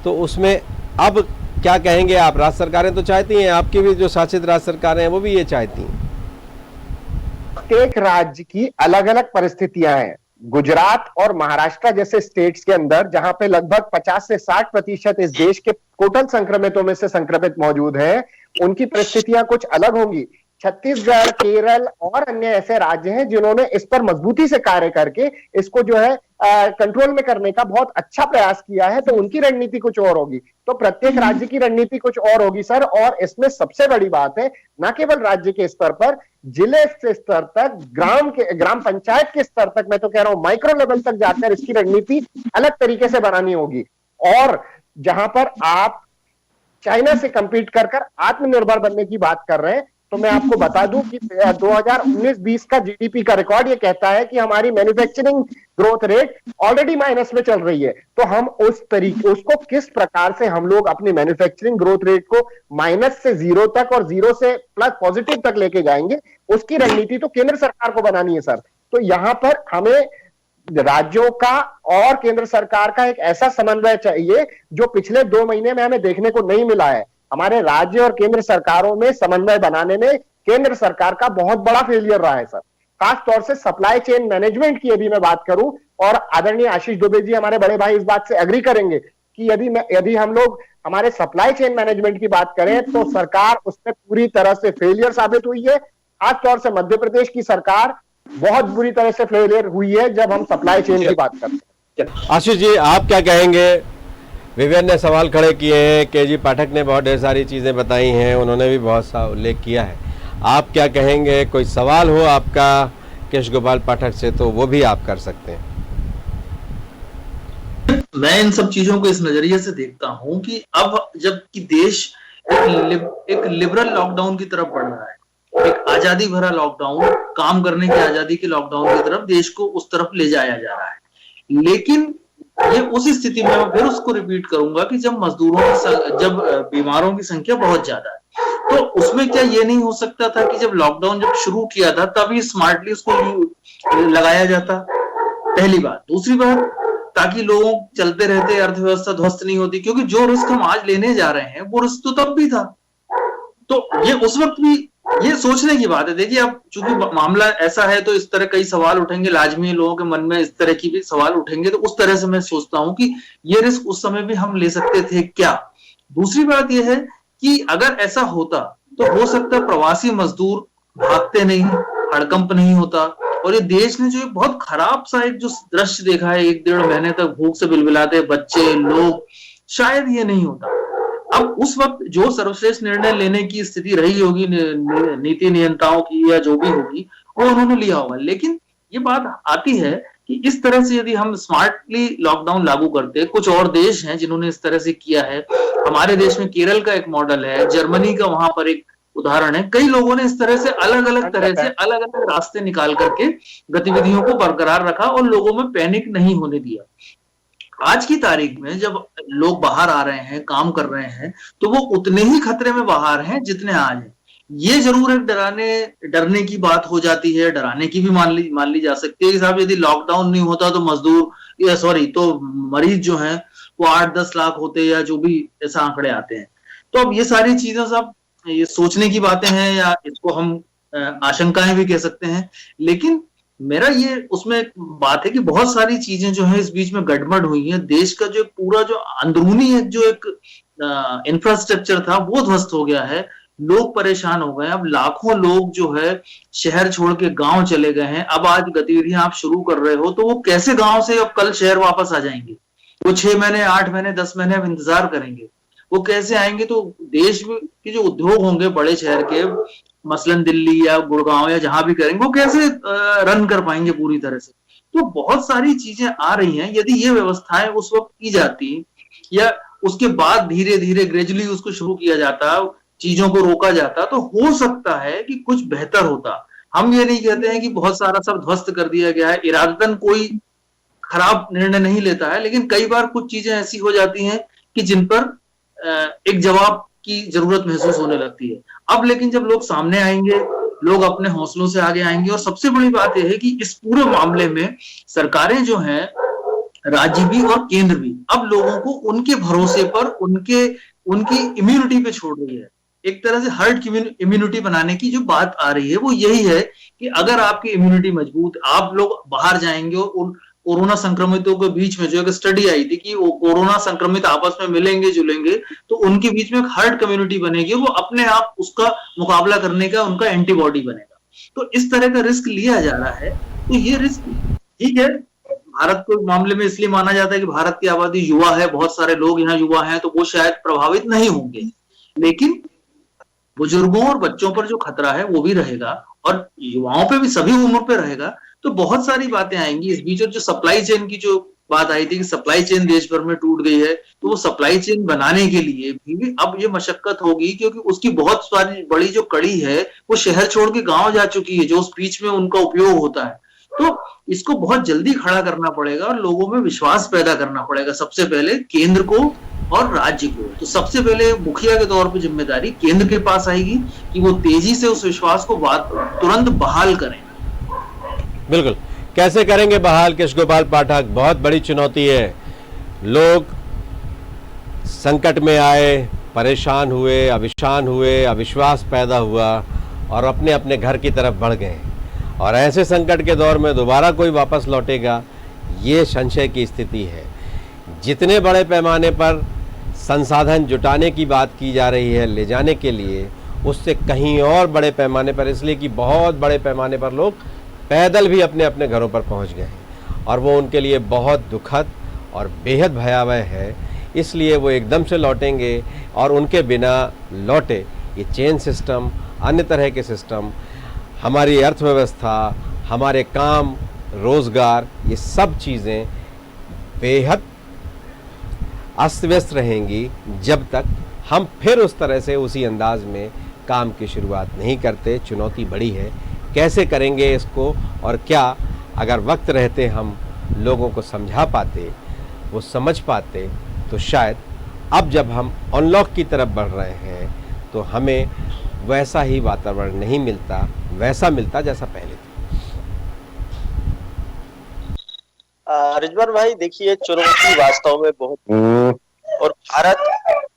तो उसमें अब क्या कहेंगे आप? राज्य सरकारें तो चाहती हैं, आपकी भी जो शासित राज्य सरकारें हैं वो भी ये चाहती हैं। प्रत्येक राज्य की अलग अलग परिस्थितियां हैं। गुजरात और महाराष्ट्र जैसे स्टेट्स के अंदर जहां पे लगभग 50 से 60% इस देश के टोटल संक्रमितों में से संक्रमित मौजूद हैं, उनकी परिस्थितियां कुछ अलग होंगी। छत्तीसगढ़, केरल और अन्य ऐसे राज्य हैं जिन्होंने इस पर मजबूती से कार्य करके इसको जो है कंट्रोल में करने का बहुत अच्छा प्रयास किया है, तो उनकी रणनीति कुछ और होगी। तो प्रत्येक राज्य की रणनीति कुछ और होगी सर। और इसमें सबसे बड़ी बात है, न केवल राज्य के स्तर पर, जिले के स्तर तक, ग्राम पंचायत के स्तर तक, मैं तो कह रहा हूं माइक्रो लेवल तक जाकर इसकी रणनीति अलग तरीके से बनानी होगी। और जहां पर आप चाइना से कंपीट कर आत्मनिर्भर बनने की बात कर रहे हैं, तो मैं आपको बता दूं कि 2019-20 का जीडीपी का रिकॉर्ड ये कहता है कि हमारी manufacturing growth rate already minus में चल रही है। तो हम उसको किस प्रकार से हम लोग अपनी मैन्युफैक्चरिंग ग्रोथ रेट को माइनस से 0 तक और 0 से प्लस पॉजिटिव तक लेके जाएंगे, उसकी रणनीति तो केंद्र सरकार को बनानी है सर। तो यहां पर हमें राज्यों का और केंद्र सरकार का एक ऐसा समन्वय चाहिए जो पिछले 2 महीने में हमें देखने को नहीं मिला है। हमारे राज्य और केंद्र सरकारों में समन्वय बनाने में केंद्र सरकार का बहुत बड़ा फेलियर रहा है सर। खास तौर से सप्लाई चेन मैनेजमेंट की यदि मैं बात करूं और आदरणीय आशीष दुबे जी हमारे बड़े भाई इस बात से एग्री करेंगे कि यदि हम लोग हमारे सप्लाई चेन मैनेजमेंट की बात करें तो सरकार उसमें पूरी तरह से फेलियर साबित हुई है। खासतौर से मध्य प्रदेश की सरकार बहुत बुरी तरह से फेलियर हुई है जब हम सप्लाई चेन की बात करते हैं। आशीष जी, आप क्या कहेंगे? विवियन ने सवाल खड़े किए हैं, केजी पाठक ने बहुत ढेर सारी चीज़ें बताई हैं, उन्होंने भी बहुत सा उल्लेख किया है। आप क्या कहेंगे? कोई सवाल हो आपका केश गोपाल पाठक से तो वो भी आप कर सकते हैं। मैं इन सब चीजों को इस नजरिए से देखता हूं कि अब जबकि देश एक लिबरल लॉकडाउन की तरफ बढ़ रहा है, एक आजादी भरा लॉकडाउन, काम करने की आजादी के लॉकडाउन की तरफ देश को उस तरफ ले जाया जा रहा है, लेकिन ये उस स्थिति में मैं फिर उसको रिपीट करूंगा कि जब जब बीमारों की संख्या बहुत ज्यादा है, तो उसमें क्या ये नहीं हो सकता था कि जब लॉकडाउन जब शुरू किया था तभी स्मार्टली उसको लगाया जाता? पहली बात। दूसरी बात, ताकि लोग चलते रहते, अर्थव्यवस्था ध्वस्त नहीं होती, क्योंकि जो रिस्क हम आज लेने जा रहे हैं वो रिस्क तो तब भी था। तो ये उस वक्त भी ये सोचने की बात है। देखिए, अब चूंकि मामला ऐसा है तो इस तरह कई सवाल उठेंगे, लाजमी लोगों के मन में इस तरह की भी सवाल उठेंगे, तो उस तरह से मैं सोचता हूं कि ये रिस्क उस समय भी हम ले सकते थे क्या। दूसरी बात यह है कि अगर ऐसा होता तो हो सकता है प्रवासी मजदूर भागते नहीं, हड़कंप नहीं होता, और ये देश ने जो एक बहुत खराब सा एक जो दृश्य देखा है, 1-1.5 महीने तक भूख से बिलबिलाते बच्चे लोग, शायद ये नहीं होता। अब उस वक्त जो सर्वश्रेष्ठ निर्णय लेने की स्थिति रही होगी नीति नियंताओं की या जो भी होगी, वो उन्होंने लिया होगा। लेकिन ये बात आती है कि इस तरह से यदि हम स्मार्टली लॉकडाउन लागू करते, कुछ और देश हैं जिन्होंने इस तरह से किया है, हमारे देश में केरल का एक मॉडल है, जर्मनी का वहां पर एक उदाहरण है, कई लोगों ने इस तरह से अलग अलग रास्ते निकाल करके गतिविधियों को बरकरार रखा और लोगों में पैनिक नहीं होने दिया। आज की तारीख में जब लोग बाहर आ रहे हैं, काम कर रहे हैं, तो वो उतने ही खतरे में बाहर हैं जितने आज हैं। ये जरूर एक डरने की बात हो जाती है, डराने की भी मान ली जा सकती है कि साहब यदि लॉकडाउन नहीं होता तो मरीज जो हैं वो 8-10 लाख होते या जो भी ऐसा आंकड़े आते हैं। तो अब ये सारी चीजें सब ये सोचने की बातें हैं, या इसको हम आशंकाएं भी कह सकते हैं। लेकिन मेरा ये उसमें बात है कि बहुत सारी चीजें जो है इस बीच में गड़बड़ हुई है। देश का जो पूरा जो अंदरूनी जो एक इंफ्रास्ट्रक्चर था वो ध्वस्त हो गया है, लोग परेशान हो गए। अब लाखों लोग जो है शहर छोड़ के गांव चले गए हैं। अब आज गतिविधियां आप शुरू कर रहे हो तो वो कैसे गांव से अब कल शहर वापस आ जाएंगे? वो 6 महीने 8 महीने 10 महीने अब इंतजार करेंगे, वो कैसे आएंगे? तो देश के जो उद्योग होंगे बड़े शहर के, मसलन दिल्ली या गुड़गांव या जहां भी करेंगे, वो कैसे रन कर पाएंगे पूरी तरह से? तो बहुत सारी चीजें आ रही हैं। यदि ये व्यवस्थाएं उस वक्त की जाती या उसके बाद धीरे धीरे ग्रेजुअली उसको शुरू किया जाता, चीजों को रोका जाता, तो हो सकता है कि कुछ बेहतर होता। हम ये नहीं कहते हैं कि बहुत सारा सब ध्वस्त कर दिया गया है, इरादतन कोई खराब निर्णय नहीं लेता है, लेकिन कई बार कुछ चीजें ऐसी हो जाती हैं कि जिन पर एक जवाब की जरूरत महसूस होने लगती है। अब लेकिन जब लोग सामने आएंगे, लोग अपने हौसलों से आगे आएंगे, और सबसे बड़ी बात यह है कि इस पूरे मामले में सरकारें जो हैं, राज्य भी और केंद्र भी, अब लोगों को उनके भरोसे पर उनकी इम्यूनिटी पे छोड़ रही है। एक तरह से हर्ड इम्यूनिटी बनाने की जो बात आ रही है वो यही है कि अगर आपकी इम्यूनिटी मजबूत, आप लोग बाहर जाएंगे और उन कोरोना संक्रमितों के बीच में जो एक स्टडी आई थी कि वो कोरोना संक्रमित आपस में मिलेंगे जुलेंगे तो उनके बीच में एक हर्ड कम्युनिटी बनेगी, वो अपने आप उसका मुकाबला करने का उनका एंटीबॉडी बनेगा। तो इस तरह का रिस्क लिया जा रहा है। तो ये रिस्क ठीक है, भारत को मामले में इसलिए माना जाता है कि भारत की आबादी युवा है, बहुत सारे लोग यहाँ युवा हैं, तो वो शायद प्रभावित नहीं होंगे, लेकिन बुजुर्गों और बच्चों पर जो खतरा है वो भी रहेगा, और युवाओं पे भी, सभी उम्र पे रहेगा। तो बहुत सारी बातें आएंगी इस बीच। और जो सप्लाई चेन की जो बात आई थी कि सप्लाई चेन देश भर में टूट गई है, तो वो सप्लाई चेन बनाने के लिए भी अब ये मशक्कत होगी, क्योंकि उसकी बहुत सारी बड़ी जो कड़ी है वो शहर छोड़ के गांव जा चुकी है, जो उस बीच में उनका उपयोग होता है। तो इसको बहुत जल्दी खड़ा करना पड़ेगा और लोगों में विश्वास पैदा करना पड़ेगा, सबसे पहले केंद्र को और राज्य को। तो सबसे पहले मुखिया के तौर पर जिम्मेदारी केंद्र के पास आएगी कि वो तेजी से उस विश्वास को तुरंत बहाल करें। बिल्कुल, कैसे करेंगे बहाल केश गोपाल पाठक? बहुत बड़ी चुनौती है। लोग संकट में आए, परेशान हुए, अविश्वास पैदा हुआ और अपने अपने घर की तरफ बढ़ गए, और ऐसे संकट के दौर में दोबारा कोई वापस लौटेगा, ये संशय की स्थिति है। जितने बड़े पैमाने पर संसाधन जुटाने की बात की जा रही है ले जाने के लिए, उससे कहीं और बड़े पैमाने पर, इसलिए कि बहुत बड़े पैमाने पर लोग पैदल भी अपने अपने घरों पर पहुंच गए हैं और वो उनके लिए बहुत दुखद और बेहद भयावह है। इसलिए वो एकदम से लौटेंगे और उनके बिना लौटे ये चेन सिस्टम, अन्य तरह के सिस्टम, हमारी अर्थव्यवस्था, हमारे काम रोज़गार, ये सब चीज़ें बेहद अस्त व्यस्त रहेंगी जब तक हम फिर उस तरह से उसी अंदाज में काम की शुरुआत नहीं करते। चुनौती बड़ी है, कैसे करेंगे इसको, और क्या अगर वक्त रहते हम लोगों को समझा पाते, वो समझ पाते, तो शायद अब जब हम अनलॉक की तरफ बढ़ रहे हैं तो हमें वैसा ही वातावरण नहीं मिलता, वैसा मिलता जैसा पहले था। रिजवान भाई देखिए, चुनौती वास्तव में बहुत, और भारत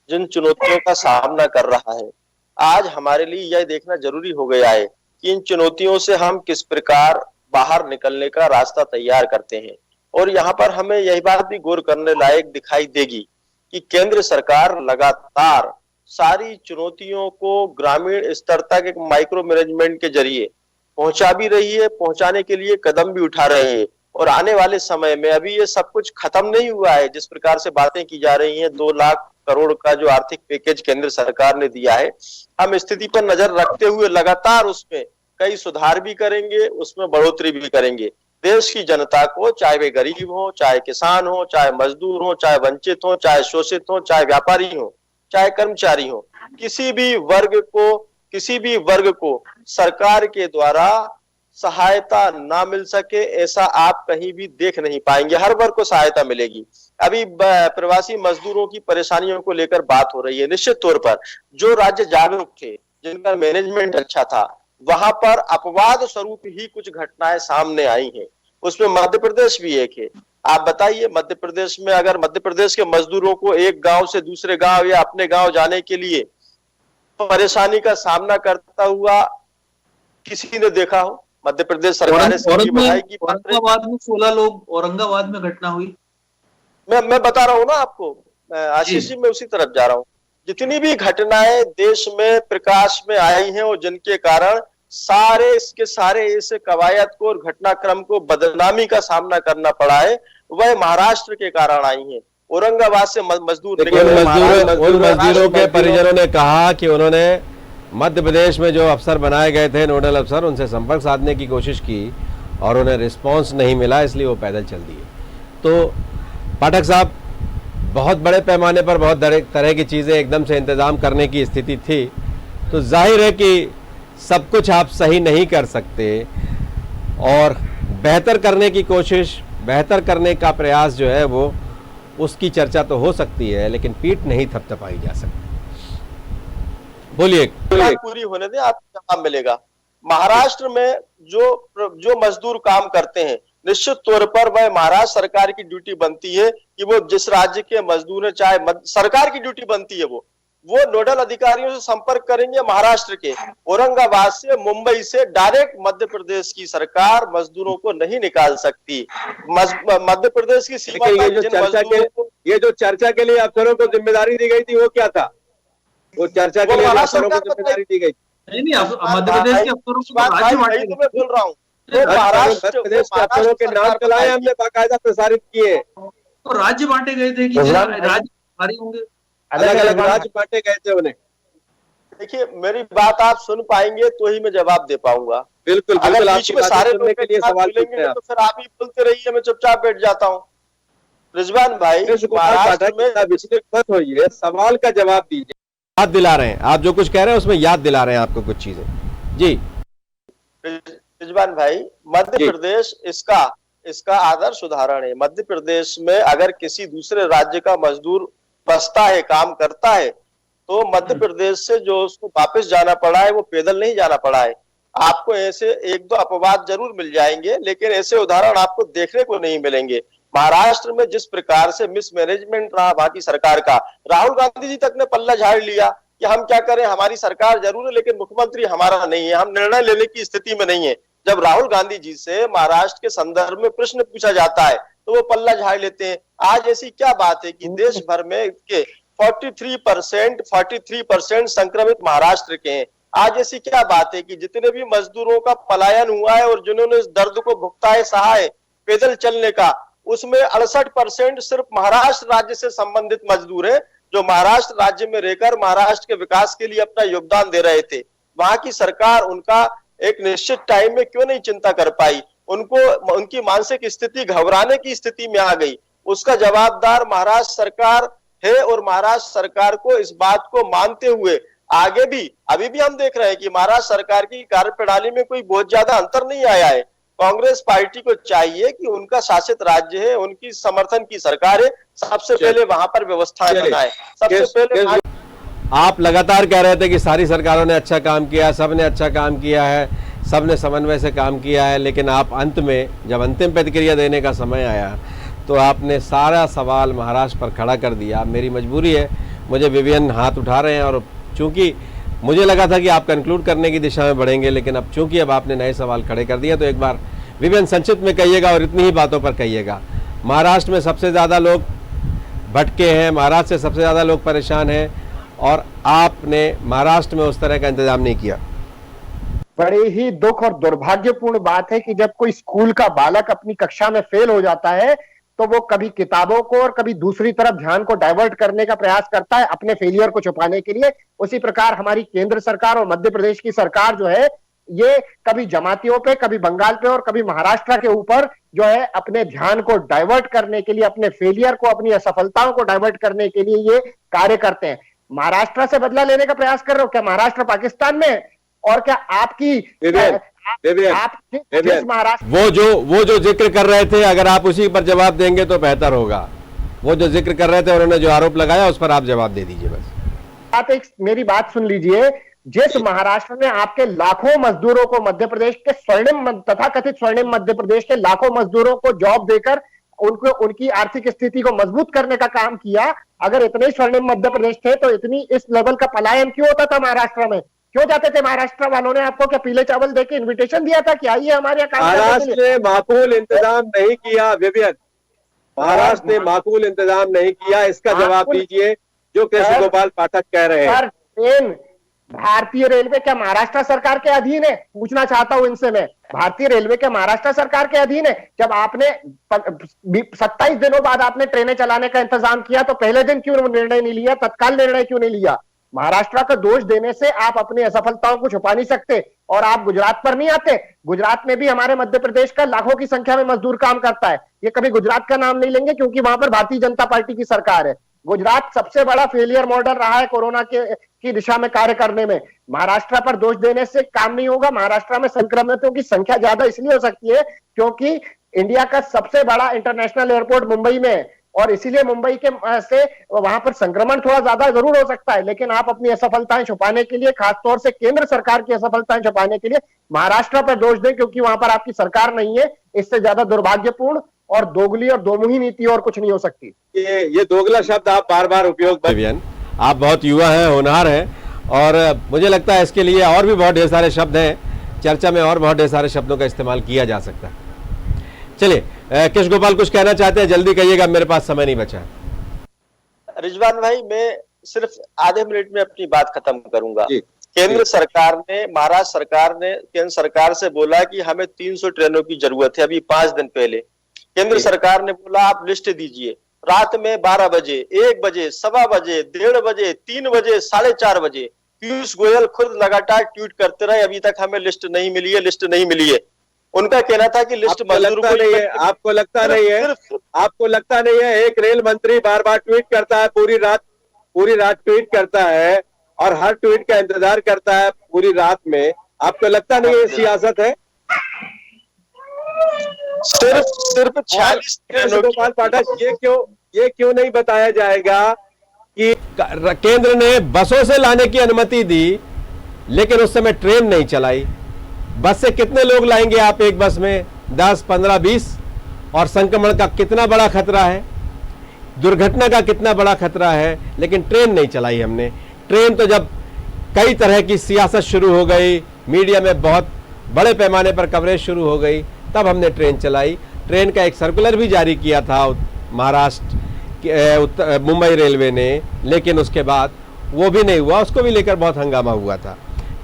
जिन चुनौतियों का सामना कर रहा है, आज हमारे लिए यह देखना जरूरी हो गया है कि इन चुनौतियों से हम किस प्रकार बाहर निकलने का रास्ता तैयार करते हैं। और यहाँ पर हमें यही बात भी गौर करने लायक दिखाई देगी कि केंद्र सरकार लगातार सारी चुनौतियों को ग्रामीण स्तर तक एक माइक्रो मैनेजमेंट के जरिए पहुंचा भी रही है, पहुंचाने के लिए कदम भी उठा रहे हैं। और आने वाले समय में अभी ये सब कुछ खत्म नहीं हुआ है। जिस प्रकार से बातें की जा रही हैं, 2 लाख करोड़ का जो आर्थिक पैकेज केंद्र सरकार ने दिया है, हम स्थिति पर नजर रखते हुए लगातार उसमें कई सुधार भी करेंगे, उसमें बढ़ोतरी भी करेंगे। देश की जनता को, चाहे वे गरीब हो, चाहे किसान हो, चाहे मजदूर हो, चाहे वंचित हो, चाहे शोषित हो, चाहे व्यापारी हो, चाहे कर्मचारी हो, किसी भी वर्ग को सरकार के द्वारा सहायता ना मिल सके ऐसा आप कहीं भी देख नहीं पाएंगे। हर वर्ग को सहायता मिलेगी। अभी प्रवासी मजदूरों की परेशानियों को लेकर बात हो रही है। निश्चित तौर पर जो राज्य जागरूक थे, जिनका मैनेजमेंट अच्छा था, वहां पर अपवाद स्वरूप ही कुछ घटनाएं सामने आई हैं। उसमें मध्य प्रदेश भी एक है। आप बताइए, मध्य प्रदेश में अगर मध्य प्रदेश के मजदूरों को एक गांव से दूसरे गांव या अपने गांव जाने के लिए परेशानी का सामना करता हुआ किसी ने देखा हो? मध्य प्रदेश सरकार ने औरंगाबाद में 16 लोग, औरंगाबाद में घटना हुई। मैं बता रहा हूँ ना आपको, आशीष जी, मैं उसी तरफ जा रहा हूँ। जितनी भी घटनाएं देश में प्रकाश में आई हैं और जिनके कारण सारे इस कवायद को और घटनाक्रम को बदनामी का सामना करना पड़ा है, वह महाराष्ट्र के कारण आई हैं। औरंगाबाद से मजदूर मजदूरों के परिजनों ने कहा कि उन्होंने मध्य प्रदेश में जो अफसर बनाए गए थे, नोडल अफसर, उनसे संपर्क साधने की कोशिश की और उन्हें रिस्पांस नहीं मिला, इसलिए वो पैदल चल दिए। तो पाठक साहब, बहुत बड़े पैमाने पर बहुत तरह की चीज़ें एकदम से इंतज़ाम करने की स्थिति थी, तो जाहिर है कि सब कुछ आप सही नहीं कर सकते और बेहतर करने की कोशिश, बेहतर करने का प्रयास जो है वो, उसकी चर्चा तो हो सकती है, लेकिन पीठ नहीं थपथपाई जा सकती। बोलिए। पूरी होने दें, आपको जवाब मिलेगा। महाराष्ट्र में जो मजदूर काम करते हैं, निश्चित तौर पर वह महाराष्ट्र सरकार की ड्यूटी बनती है कि वो जिस राज्य के मजदूर है, चाहे सरकार की ड्यूटी बनती है वो नोडल अधिकारियों से संपर्क करेंगे। महाराष्ट्र के औरंगाबाद से, मुंबई से डायरेक्ट मध्य प्रदेश की सरकार मजदूरों को नहीं निकाल सकती। मध्य प्रदेश की सीमा ये जो चर्चा के लिए अफसरों को जिम्मेदारी दी गई थी, वो क्या था? वो चर्चा के लिए अफसरों को जिम्मेदारी दी गई? नहीं, मध्य प्रदेश के अफसरों को मैं बोल रहा हूँ, मध्य प्रदेश के अफसरों के नाम चलाए हमने, बाकायदा प्रसारित किए। तो राज्य बांटे गए थे कि राज्य भारी होंगे, अलग अलग राज्य बांटे गए थे उन्हें। देखिए, मेरी बात आप सुन पाएंगे तो ही मैं जवाब दे पाऊंगा। बिल्कुल, अगर बीच में सारे लोगों के लिए सवाल पूछेंगे तो फिर आप ही बोलते रहिए, मैं चुपचाप बैठ जाता हूँ। रिजवान भाई, महाराष्ट्र में मत होइए, सवाल का जवाब दीजिए। याद दिला रहे हैं आप, जो कुछ कह रहे हैं उसमें याद दिला रहे हैं आपको कुछ चीजें। जी रिजवान भाई, मध्य प्रदेश इसका आदर्श उदाहरण है। मध्य प्रदेश में अगर किसी दूसरे राज्य का मजदूर बसता है, काम करता है, तो मध्य प्रदेश से जो उसको वापस जाना पड़ा है वो पैदल नहीं जाना पड़ा है। आपको ऐसे 1-2 अपवाद जरूर मिल जाएंगे, लेकिन ऐसे उदाहरण आपको देखने को नहीं मिलेंगे। महाराष्ट्र में जिस प्रकार से मिसमैनेजमेंट रहा वहां की सरकार का, राहुल गांधी जी तक ने पल्ला झाड़ लिया कि हम क्या करें, हमारी सरकार जरूर है लेकिन मुख्यमंत्री हमारा नहीं है, हम निर्णय लेने की स्थिति में नहीं है। जब राहुल गांधी जी से महाराष्ट्र के संदर्भ में प्रश्न पूछा जाता है तो वो पल्ला झाड़ लेते हैं। आज ऐसी क्या बात है कि देश भर में के 43% संक्रमित महाराष्ट्र के हैं। आज ऐसी क्या बात है कि जितने भी मजदूरों का पलायन हुआ है और जिन्होंने इस दर्द को भुगता है, सहा है पैदल चलने का, उसमें 68% सिर्फ महाराष्ट्र राज्य से संबंधित मजदूर हैं, जो महाराष्ट्र राज्य में रहकर महाराष्ट्र के विकास के लिए अपना योगदान दे रहे थे। वहां की सरकार उनका एक निश्चित टाइम में क्यों नहीं चिंता कर पाई? उनकी मानसिक स्थिति घबराने की स्थिति में आ गई। उसका जवाबदार महाराष्ट्र सरकार है और महाराष्ट्र सरकार को इस बात को मानते हुए आगे भी अभी भी हम देख रहे हैं कि महाराष्ट्र सरकार की कार्यप्रणाली में कोई बहुत ज्यादा अंतर नहीं आया है। कांग्रेस पार्टी को चाहिए कि उनका शासित राज्य है, उनकी समर्थन की सरकार है, सबसे पहले वहां पर व्यवस्थाएं बनाए। सबसे पहले आप लगातार कह रहे थे कि सारी सरकारों ने अच्छा काम किया, सबने अच्छा काम किया है, सबने समन्वय से काम किया है, लेकिन आप अंत में जब अंतिम प्रतिक्रिया देने का समय आया तो आपने सारा सवाल महाराष्ट्र पर खड़ा कर दिया। मेरी मजबूरी है, मुझे विवियन हाथ उठा रहे हैं और चूंकि मुझे लगा था कि आप कंक्लूड करने की दिशा में बढ़ेंगे, लेकिन अब चूंकि अब आपने नए सवाल खड़े कर दिए तो एक बार विवियन संक्षिप्त में कहिएगा और इतनी ही बातों पर कहिएगा। महाराष्ट्र में सबसे ज़्यादा लोग भटके हैं, महाराष्ट्र से सबसे ज़्यादा लोग परेशान हैं और आपने महाराष्ट्र में उस तरह का इंतजाम नहीं किया। बड़े ही दुख और दुर्भाग्यपूर्ण बात है कि जब कोई स्कूल का बालक अपनी कक्षा में फेल हो जाता है तो वो कभी किताबों को और कभी दूसरी तरफ ध्यान को डाइवर्ट करने का प्रयास करता है अपने फेलियर को छुपाने के लिए। उसी प्रकार हमारी केंद्र सरकार और मध्य प्रदेश की सरकार जो है ये कभी जमातियों पे, कभी बंगाल पे और कभी महाराष्ट्र के ऊपर जो है अपने ध्यान को डाइवर्ट करने के लिए, अपने फेलियर को, अपनी असफलताओं को डाइवर्ट करने के लिए ये कार्य करते हैं। महाराष्ट्र से बदला लेने का प्रयास कर रहे हो क्या? महाराष्ट्र पाकिस्तान में? और क्या आपकी महाराष्ट्र वो जो जिक्र कर रहे थे, अगर आप उसी पर जवाब देंगे तो बेहतर होगा। वो जो जिक्र कर रहे थे, उन्होंने जो आरोप लगाया उस पर आप जवाब दे दीजिए बस। आप मेरी बात सुन लीजिए। जिस महाराष्ट्र ने आपके लाखों मजदूरों को, मध्य प्रदेश के स्वर्णिम तथाकथित स्वर्णिम मध्य प्रदेश के लाखों मजदूरों को जॉब देकर उनको उनकी आर्थिक स्थिति को मजबूत करने का काम किया, अगर इतने स्वर्णिम मध्य प्रदेश थे तो इतनी इस लेवल का पलायन क्यों होता था महाराष्ट्र में? क्यों जाते थे? महाराष्ट्र वालों ने आपको क्या पीले चावल देके इनविटेशन दिया था कि आइए हमारे यहाँ? महाराष्ट्र ने माकूल इंतजाम नहीं किया विवेक, महाराष्ट्र ने माकूल इंतजाम नहीं किया, इसका जवाब दीजिए जो कृष्ण गोपाल पाठक कह रहे हैं। ट्रेन भारतीय रेलवे क्या महाराष्ट्र सरकार के अधीन है? पूछना चाहता हूं इनसे मैं। भारतीय रेलवे क्या महाराष्ट्र सरकार के अधीन है? जब आपने 27 दिनों बाद आपने ट्रेनें चलाने का इंतजाम किया तो पहले दिन क्यों निर्णय नहीं लिया? तत्काल निर्णय क्यों नहीं लिया? महाराष्ट्र का दोष देने से आप अपनी असफलताओं को छुपा नहीं सकते। और आप गुजरात पर नहीं आते। गुजरात में भी हमारे मध्य प्रदेश का लाखों की संख्या में मजदूर काम करता है। ये कभी गुजरात का नाम नहीं लेंगे क्योंकि वहां पर भारतीय जनता पार्टी की सरकार है। गुजरात सबसे बड़ा फेलियर मॉडल रहा है कोरोना की दिशा में कार्य करने में। महाराष्ट्र पर दोष देने से काम नहीं होगा। महाराष्ट्र में संक्रमितों की संख्या ज्यादा इसलिए हो सकती है क्योंकि इंडिया का सबसे बड़ा इंटरनेशनल एयरपोर्ट मुंबई में है और इसीलिए मुंबई के से वहां पर संक्रमण थोड़ा ज्यादा जरूर हो सकता है। लेकिन आप अपनी असफलताएं छुपाने के लिए, खासतौर से केंद्र सरकार की असफलताएं छुपाने के लिए महाराष्ट्र पर दोष दें क्योंकि वहां पर आपकी सरकार नहीं है, इससे ज्यादा दुर्भाग्यपूर्ण और दोगली और दोमुही नीति और कुछ नहीं हो सकती। ये दोगला शब्द आप बार बार उपयोग, आप बहुत युवा हैं, होनहार हैं और मुझे लगता है इसके लिए और भी बहुत ढेर सारे शब्द हैं, चर्चा में और बहुत ढेर सारे शब्दों का इस्तेमाल किया जा सकता है। चलिए कृष्ण गोपाल कुछ कहना चाहते हैं, जल्दी कहिएगा, मेरे पास समय नहीं बचा है। रिजवान भाई, मैं सिर्फ आधे मिनट में अपनी बात खत्म करूंगा। केंद्र सरकार ने, महाराष्ट्र सरकार ने केंद्र सरकार से बोला कि हमें 300 ट्रेनों की जरूरत है। अभी 5 दिन पहले केंद्र सरकार ने बोला आप लिस्ट दीजिए। रात में 12 बजे, 1 बजे, 1:15 बजे, 1:30 बजे, 3 बजे, 4:30 बजे पीयूष गोयल खुद लगातार ट्वीट करते रहे, अभी तक हमें लिस्ट नहीं मिली है, लिस्ट नहीं मिली है। उनका कहना था कि लिस्ट मजदूरों को नहीं है। आपको लगता नहीं है? आपको लगता नहीं है? एक रेल मंत्री बार बार ट्वीट करता है, पूरी रात ट्वीट करता है और हर ट्वीट का इंतजार करता है पूरी रात में। आपको लगता नहीं है सियासत है? सिर्फ 46 गोपाल पाठक, ये क्यों नहीं बताया जाएगा कि केंद्र ने बसों से लाने की अनुमति दी लेकिन उस समय ट्रेन नहीं चलाई। बस से कितने लोग लाएंगे आप एक बस में? 10, 15, 20। और संक्रमण का कितना बड़ा खतरा है, दुर्घटना का कितना बड़ा खतरा है, लेकिन ट्रेन नहीं चलाई हमने। ट्रेन तो जब कई तरह की सियासत शुरू हो गई, मीडिया में बहुत बड़े पैमाने पर कवरेज शुरू हो गई, तब हमने ट्रेन चलाई। ट्रेन का एक सर्कुलर भी जारी किया था महाराष्ट्र मुंबई रेलवे ने, लेकिन उसके बाद वो भी नहीं हुआ, उसको भी लेकर बहुत हंगामा हुआ था।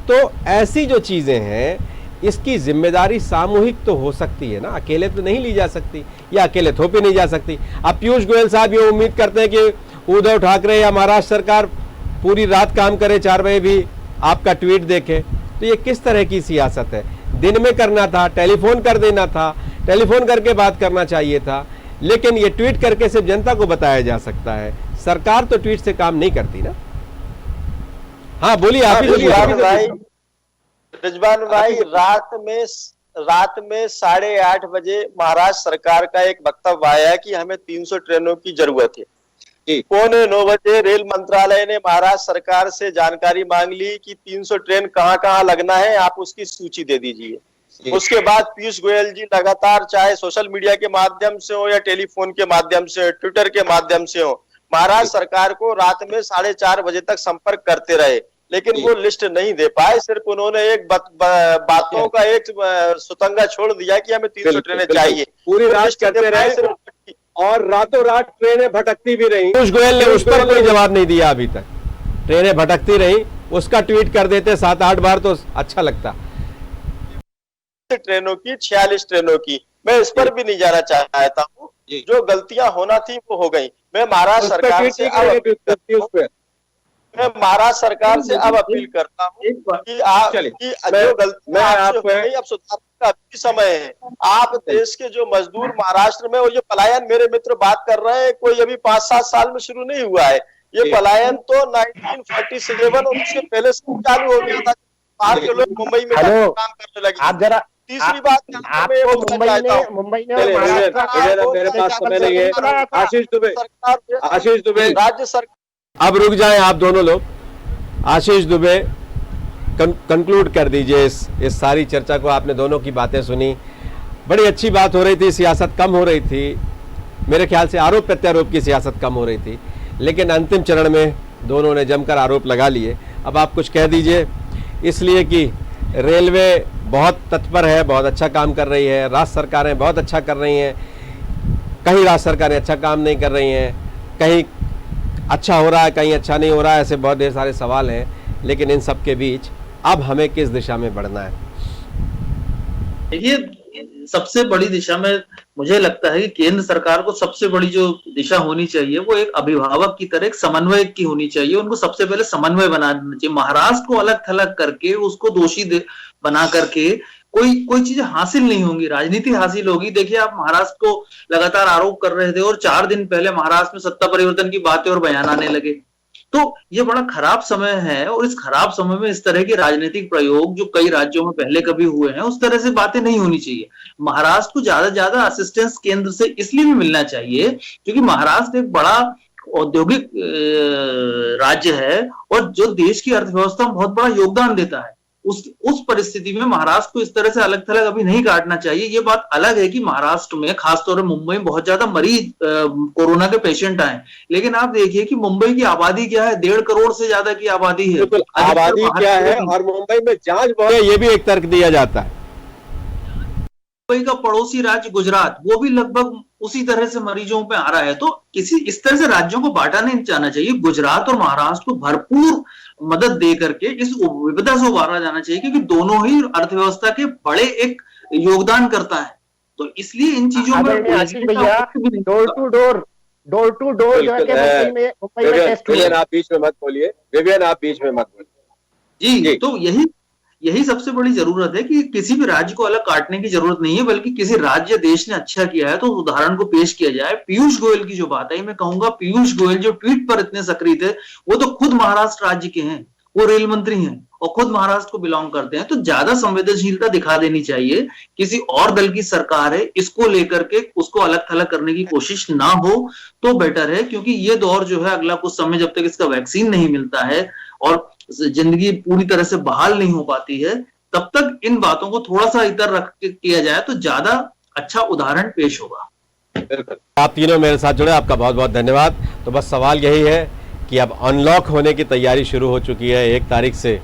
तो ऐसी जो चीज़ें हैं इसकी जिम्मेदारी सामूहिक तो हो सकती है ना, अकेले तो नहीं ली जा सकती, या अकेले थोपी नहीं जा सकती। अब पीयूष गोयल साहब ये उम्मीद करते हैं कि उद्धव ठाकरे या महाराष्ट्र सरकार पूरी रात काम करे, 4 बजे भी आपका ट्वीट देखे, तो ये किस तरह की सियासत है? दिन में करना था, टेलीफोन कर देना था, टेलीफोन करके बात करना चाहिए था, लेकिन ये ट्वीट करके सिर्फ जनता को बताया जा सकता है। सरकार तो ट्वीट से काम नहीं करती ना। हाँ बोलिए आप ही। रिजवान भाई, रात में 8:30 बजे महाराष्ट्र सरकार का एक वक्तव्य आया कि हमें 300 ट्रेनों की जरूरत है। 8:45 बजे रेल मंत्रालय ने महाराष्ट्र सरकार से जानकारी मांग ली कि 300 ट्रेन कहाँ कहाँ लगना है, आप उसकी सूची दे दीजिए। उसके बाद पीयूष गोयल जी लगातार, चाहे सोशल मीडिया के माध्यम से हो या टेलीफोन के माध्यम से, ट्विटर के माध्यम से हो, महाराष्ट्र सरकार को रात में 4:30 बजे तक संपर्क करते रहे, लेकिन वो लिस्ट नहीं दे पाए। सिर्फ उन्होंने एक बातों का एक सुतंगा छोड़ दिया कि हमें 300 ट्रेनें चाहिए, पूरी रात करते रहे और रातों रात ट्रेनें भटकती भी रही। पीयूष गोयल ने उस पर कोई जवाब नहीं दिया अभी तक। ट्रेनें भटकती रही, उसका ट्वीट कर देते 7-8 बार तो अच्छा लगता। ट्रेनों की 46 ट्रेनों की, मैं इस पर भी नहीं जाना चाहता हूँ। जो गलतियां होना थी वो हो गई। मैं महाराष्ट्र सरकार से अब अपील करता हूँ कि आप जो गलतियां अब सुधारने का अभी समय है। आप देश के जो मजदूर महाराष्ट्र में, वो ये पलायन, मेरे मित्र बात कर रहे हैं, कोई अभी 5-7 साल में शुरू नहीं हुआ है। ये पलायन तो 1947 और उससे पहले से चालू हो गया था। बाहर के लोग मुंबई में काम करने लगे। आप जरा तीसरी बात, मुंबई ने मेरे पास समय नहीं है। आशीष दुबे राज्य सरकार, अब रुक जाएं आप दोनों लोग। आशीष दुबे कंक्लूड कर दीजिए इस सारी चर्चा को। आपने दोनों की बातें सुनी, बड़ी अच्छी बात हो रही थी, सियासत कम हो रही थी, मेरे ख्याल से आरोप प्रत्यारोप की सियासत कम हो रही थी, लेकिन अंतिम चरण में दोनों ने जमकर आरोप लगा लिए। अब आप कुछ कह दीजिए, इसलिए कि रेलवे बहुत तत्पर है, बहुत अच्छा काम कर रही है, राज्य सरकारें बहुत अच्छा कर रही हैं, कहीं राज्य सरकारें अच्छा काम नहीं कर रही हैं, कहीं अच्छा हो रहा है, कहीं अच्छा नहीं हो रहा है, ऐसे बहुत ढेर सारे सवाल हैं। लेकिन इन सब के बीच अब हमें किस दिशा में बढ़ना है? देखिए, सबसे बड़ी दिशा में मुझे लगता है कि केंद्र सरकार को सबसे बड़ी जो दिशा होनी चाहिए वो एक अभिभावक की तरह एक समन्वयक की होनी चाहिए। उनको सबसे पहले समन्वय बनाना चाहिए। महाराष्ट्र को अलग थलग करके उसको दोषी बना करके कोई चीज हासिल नहीं होंगी, राजनीति हासिल होगी। देखिए, आप महाराष्ट्र को लगातार आरोप कर रहे थे और 4 दिन पहले महाराष्ट्र में सत्ता परिवर्तन की बातें और बयान आने लगे। तो ये बड़ा खराब समय है और इस खराब समय में इस तरह के राजनीतिक प्रयोग जो कई राज्यों में पहले कभी हुए हैं, उस तरह से बातें नहीं होनी चाहिए। महाराष्ट्र को ज्यादा से ज्यादा असिस्टेंस केंद्र से इसलिए भी मिलना चाहिए क्योंकि महाराष्ट्र एक बड़ा औद्योगिक राज्य है और जो देश की अर्थव्यवस्था में बहुत बड़ा योगदान देता है। उस परिस्थिति में महाराष्ट्र को इस तरह से अलग थलग अभी नहीं काटना चाहिए। ये बात अलग है कि महाराष्ट्र में, खासतौर पर मुंबई में बहुत ज्यादा मरीज कोरोना के पेशेंट आए, लेकिन आप देखिए कि मुंबई की आबादी क्या है, 1.5 करोड़ से ज्यादा की आबादी है। आबादी क्या है और मुंबई में जांच बहुत है, ये भी एक तर्क दिया जाता है। मुंबई का पड़ोसी राज्य गुजरात, वो भी लगभग उसी तरह से मरीजों पे आ रहा है। तो किसी इस तरह से राज्यों को बांटा नहीं जाना चाहिए। गुजरात और महाराष्ट्र को भरपूर मदद दे करके इस विपदा से उबारा जाना चाहिए क्योंकि दोनों ही अर्थव्यवस्था के बड़े एक योगदान करता है। तो इसलिए इन चीजों में आशीष भैया डोर टू डोर विवियन आप बीच में मत बोलिए, विवियन आप बीच में मत बोलिए जी। तो यही सबसे बड़ी जरूरत है कि किसी भी राज्य को अलग काटने की जरूरत नहीं है, बल्कि किसी राज्य देश ने अच्छा किया है तो उदाहरण को पेश किया जाए। पीयूष गोयल की जो बात है, मैं कहूंगा पीयूष गोयल जो ट्वीट पर इतने सक्रिय थे, वो तो खुद महाराष्ट्र राज्य के हैं, वो रेल मंत्री हैं और खुद महाराष्ट्र को बिलोंग करते हैं। तो ज्यादा संवेदनशीलता दिखा देनी चाहिए। किसी और दल की सरकार है, इसको लेकर के उसको अलग थलग करने की कोशिश ना हो तो बेटर है, क्योंकि ये दौर जो है अगला कुछ समय, जब तक इसका वैक्सीन नहीं मिलता है और जिंदगी पूरी तरह से बहाल नहीं हो पाती है, तब तक इन बातों को थोड़ा सा इधर रख के किया जाए तो ज्यादा अच्छा उदाहरण पेश होगा। आप तीनों मेरे साथ जुड़े, आपका बहुत बहुत धन्यवाद। तो बस सवाल यही है कि अब अनलॉक होने की तैयारी शुरू हो चुकी है। 1 तारीख से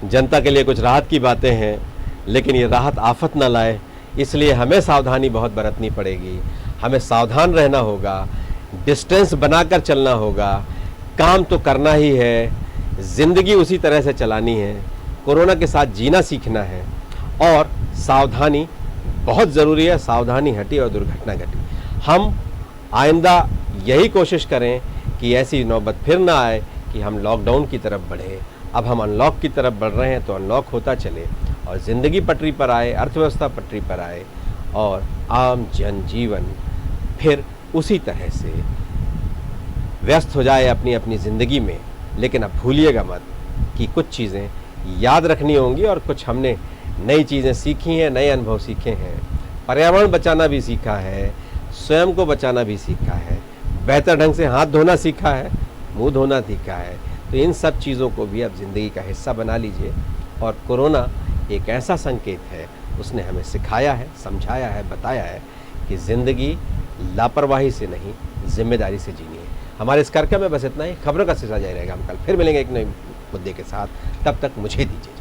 जनता के लिए कुछ राहत की बातें हैं, लेकिन ये राहत आफत ना लाए, इसलिए हमें सावधानी बहुत बरतनी पड़ेगी, हमें सावधान रहना होगा, डिस्टेंस बनाकर चलना होगा, काम तो करना ही है, ज़िंदगी उसी तरह से चलानी है, कोरोना के साथ जीना सीखना है और सावधानी बहुत ज़रूरी है। सावधानी हटी और दुर्घटना घटी। हम आइंदा यही कोशिश करें कि ऐसी नौबत फिर ना आए कि हम लॉकडाउन की तरफ बढ़े। अब हम अनलॉक की तरफ बढ़ रहे हैं तो अनलॉक होता चले और ज़िंदगी पटरी पर आए, अर्थव्यवस्था पटरी पर आए और आम जनजीवन फिर उसी तरह से व्यस्त हो जाए अपनी अपनी ज़िंदगी में। लेकिन अब भूलिएगा मत कि कुछ चीज़ें याद रखनी होंगी और कुछ हमने नई चीज़ें सीखी हैं, नए अनुभव सीखे हैं। पर्यावरण बचाना भी सीखा है, स्वयं को बचाना भी सीखा है, बेहतर ढंग से हाथ धोना सीखा है, मुंह धोना सीखा है। तो इन सब चीज़ों को भी अब ज़िंदगी का हिस्सा बना लीजिए। और कोरोना एक ऐसा संकेत है, उसने हमें सिखाया है, समझाया है, बताया है कि ज़िंदगी लापरवाही से नहीं, जिम्मेदारी से जीनी है। हमारे इस कार्यक्रम में बस इतना ही। खबरों का सिलसिला जारी रहेगा। हम कल फिर मिलेंगे एक नए मुद्दे के साथ। तब तक मुझे दीजिए।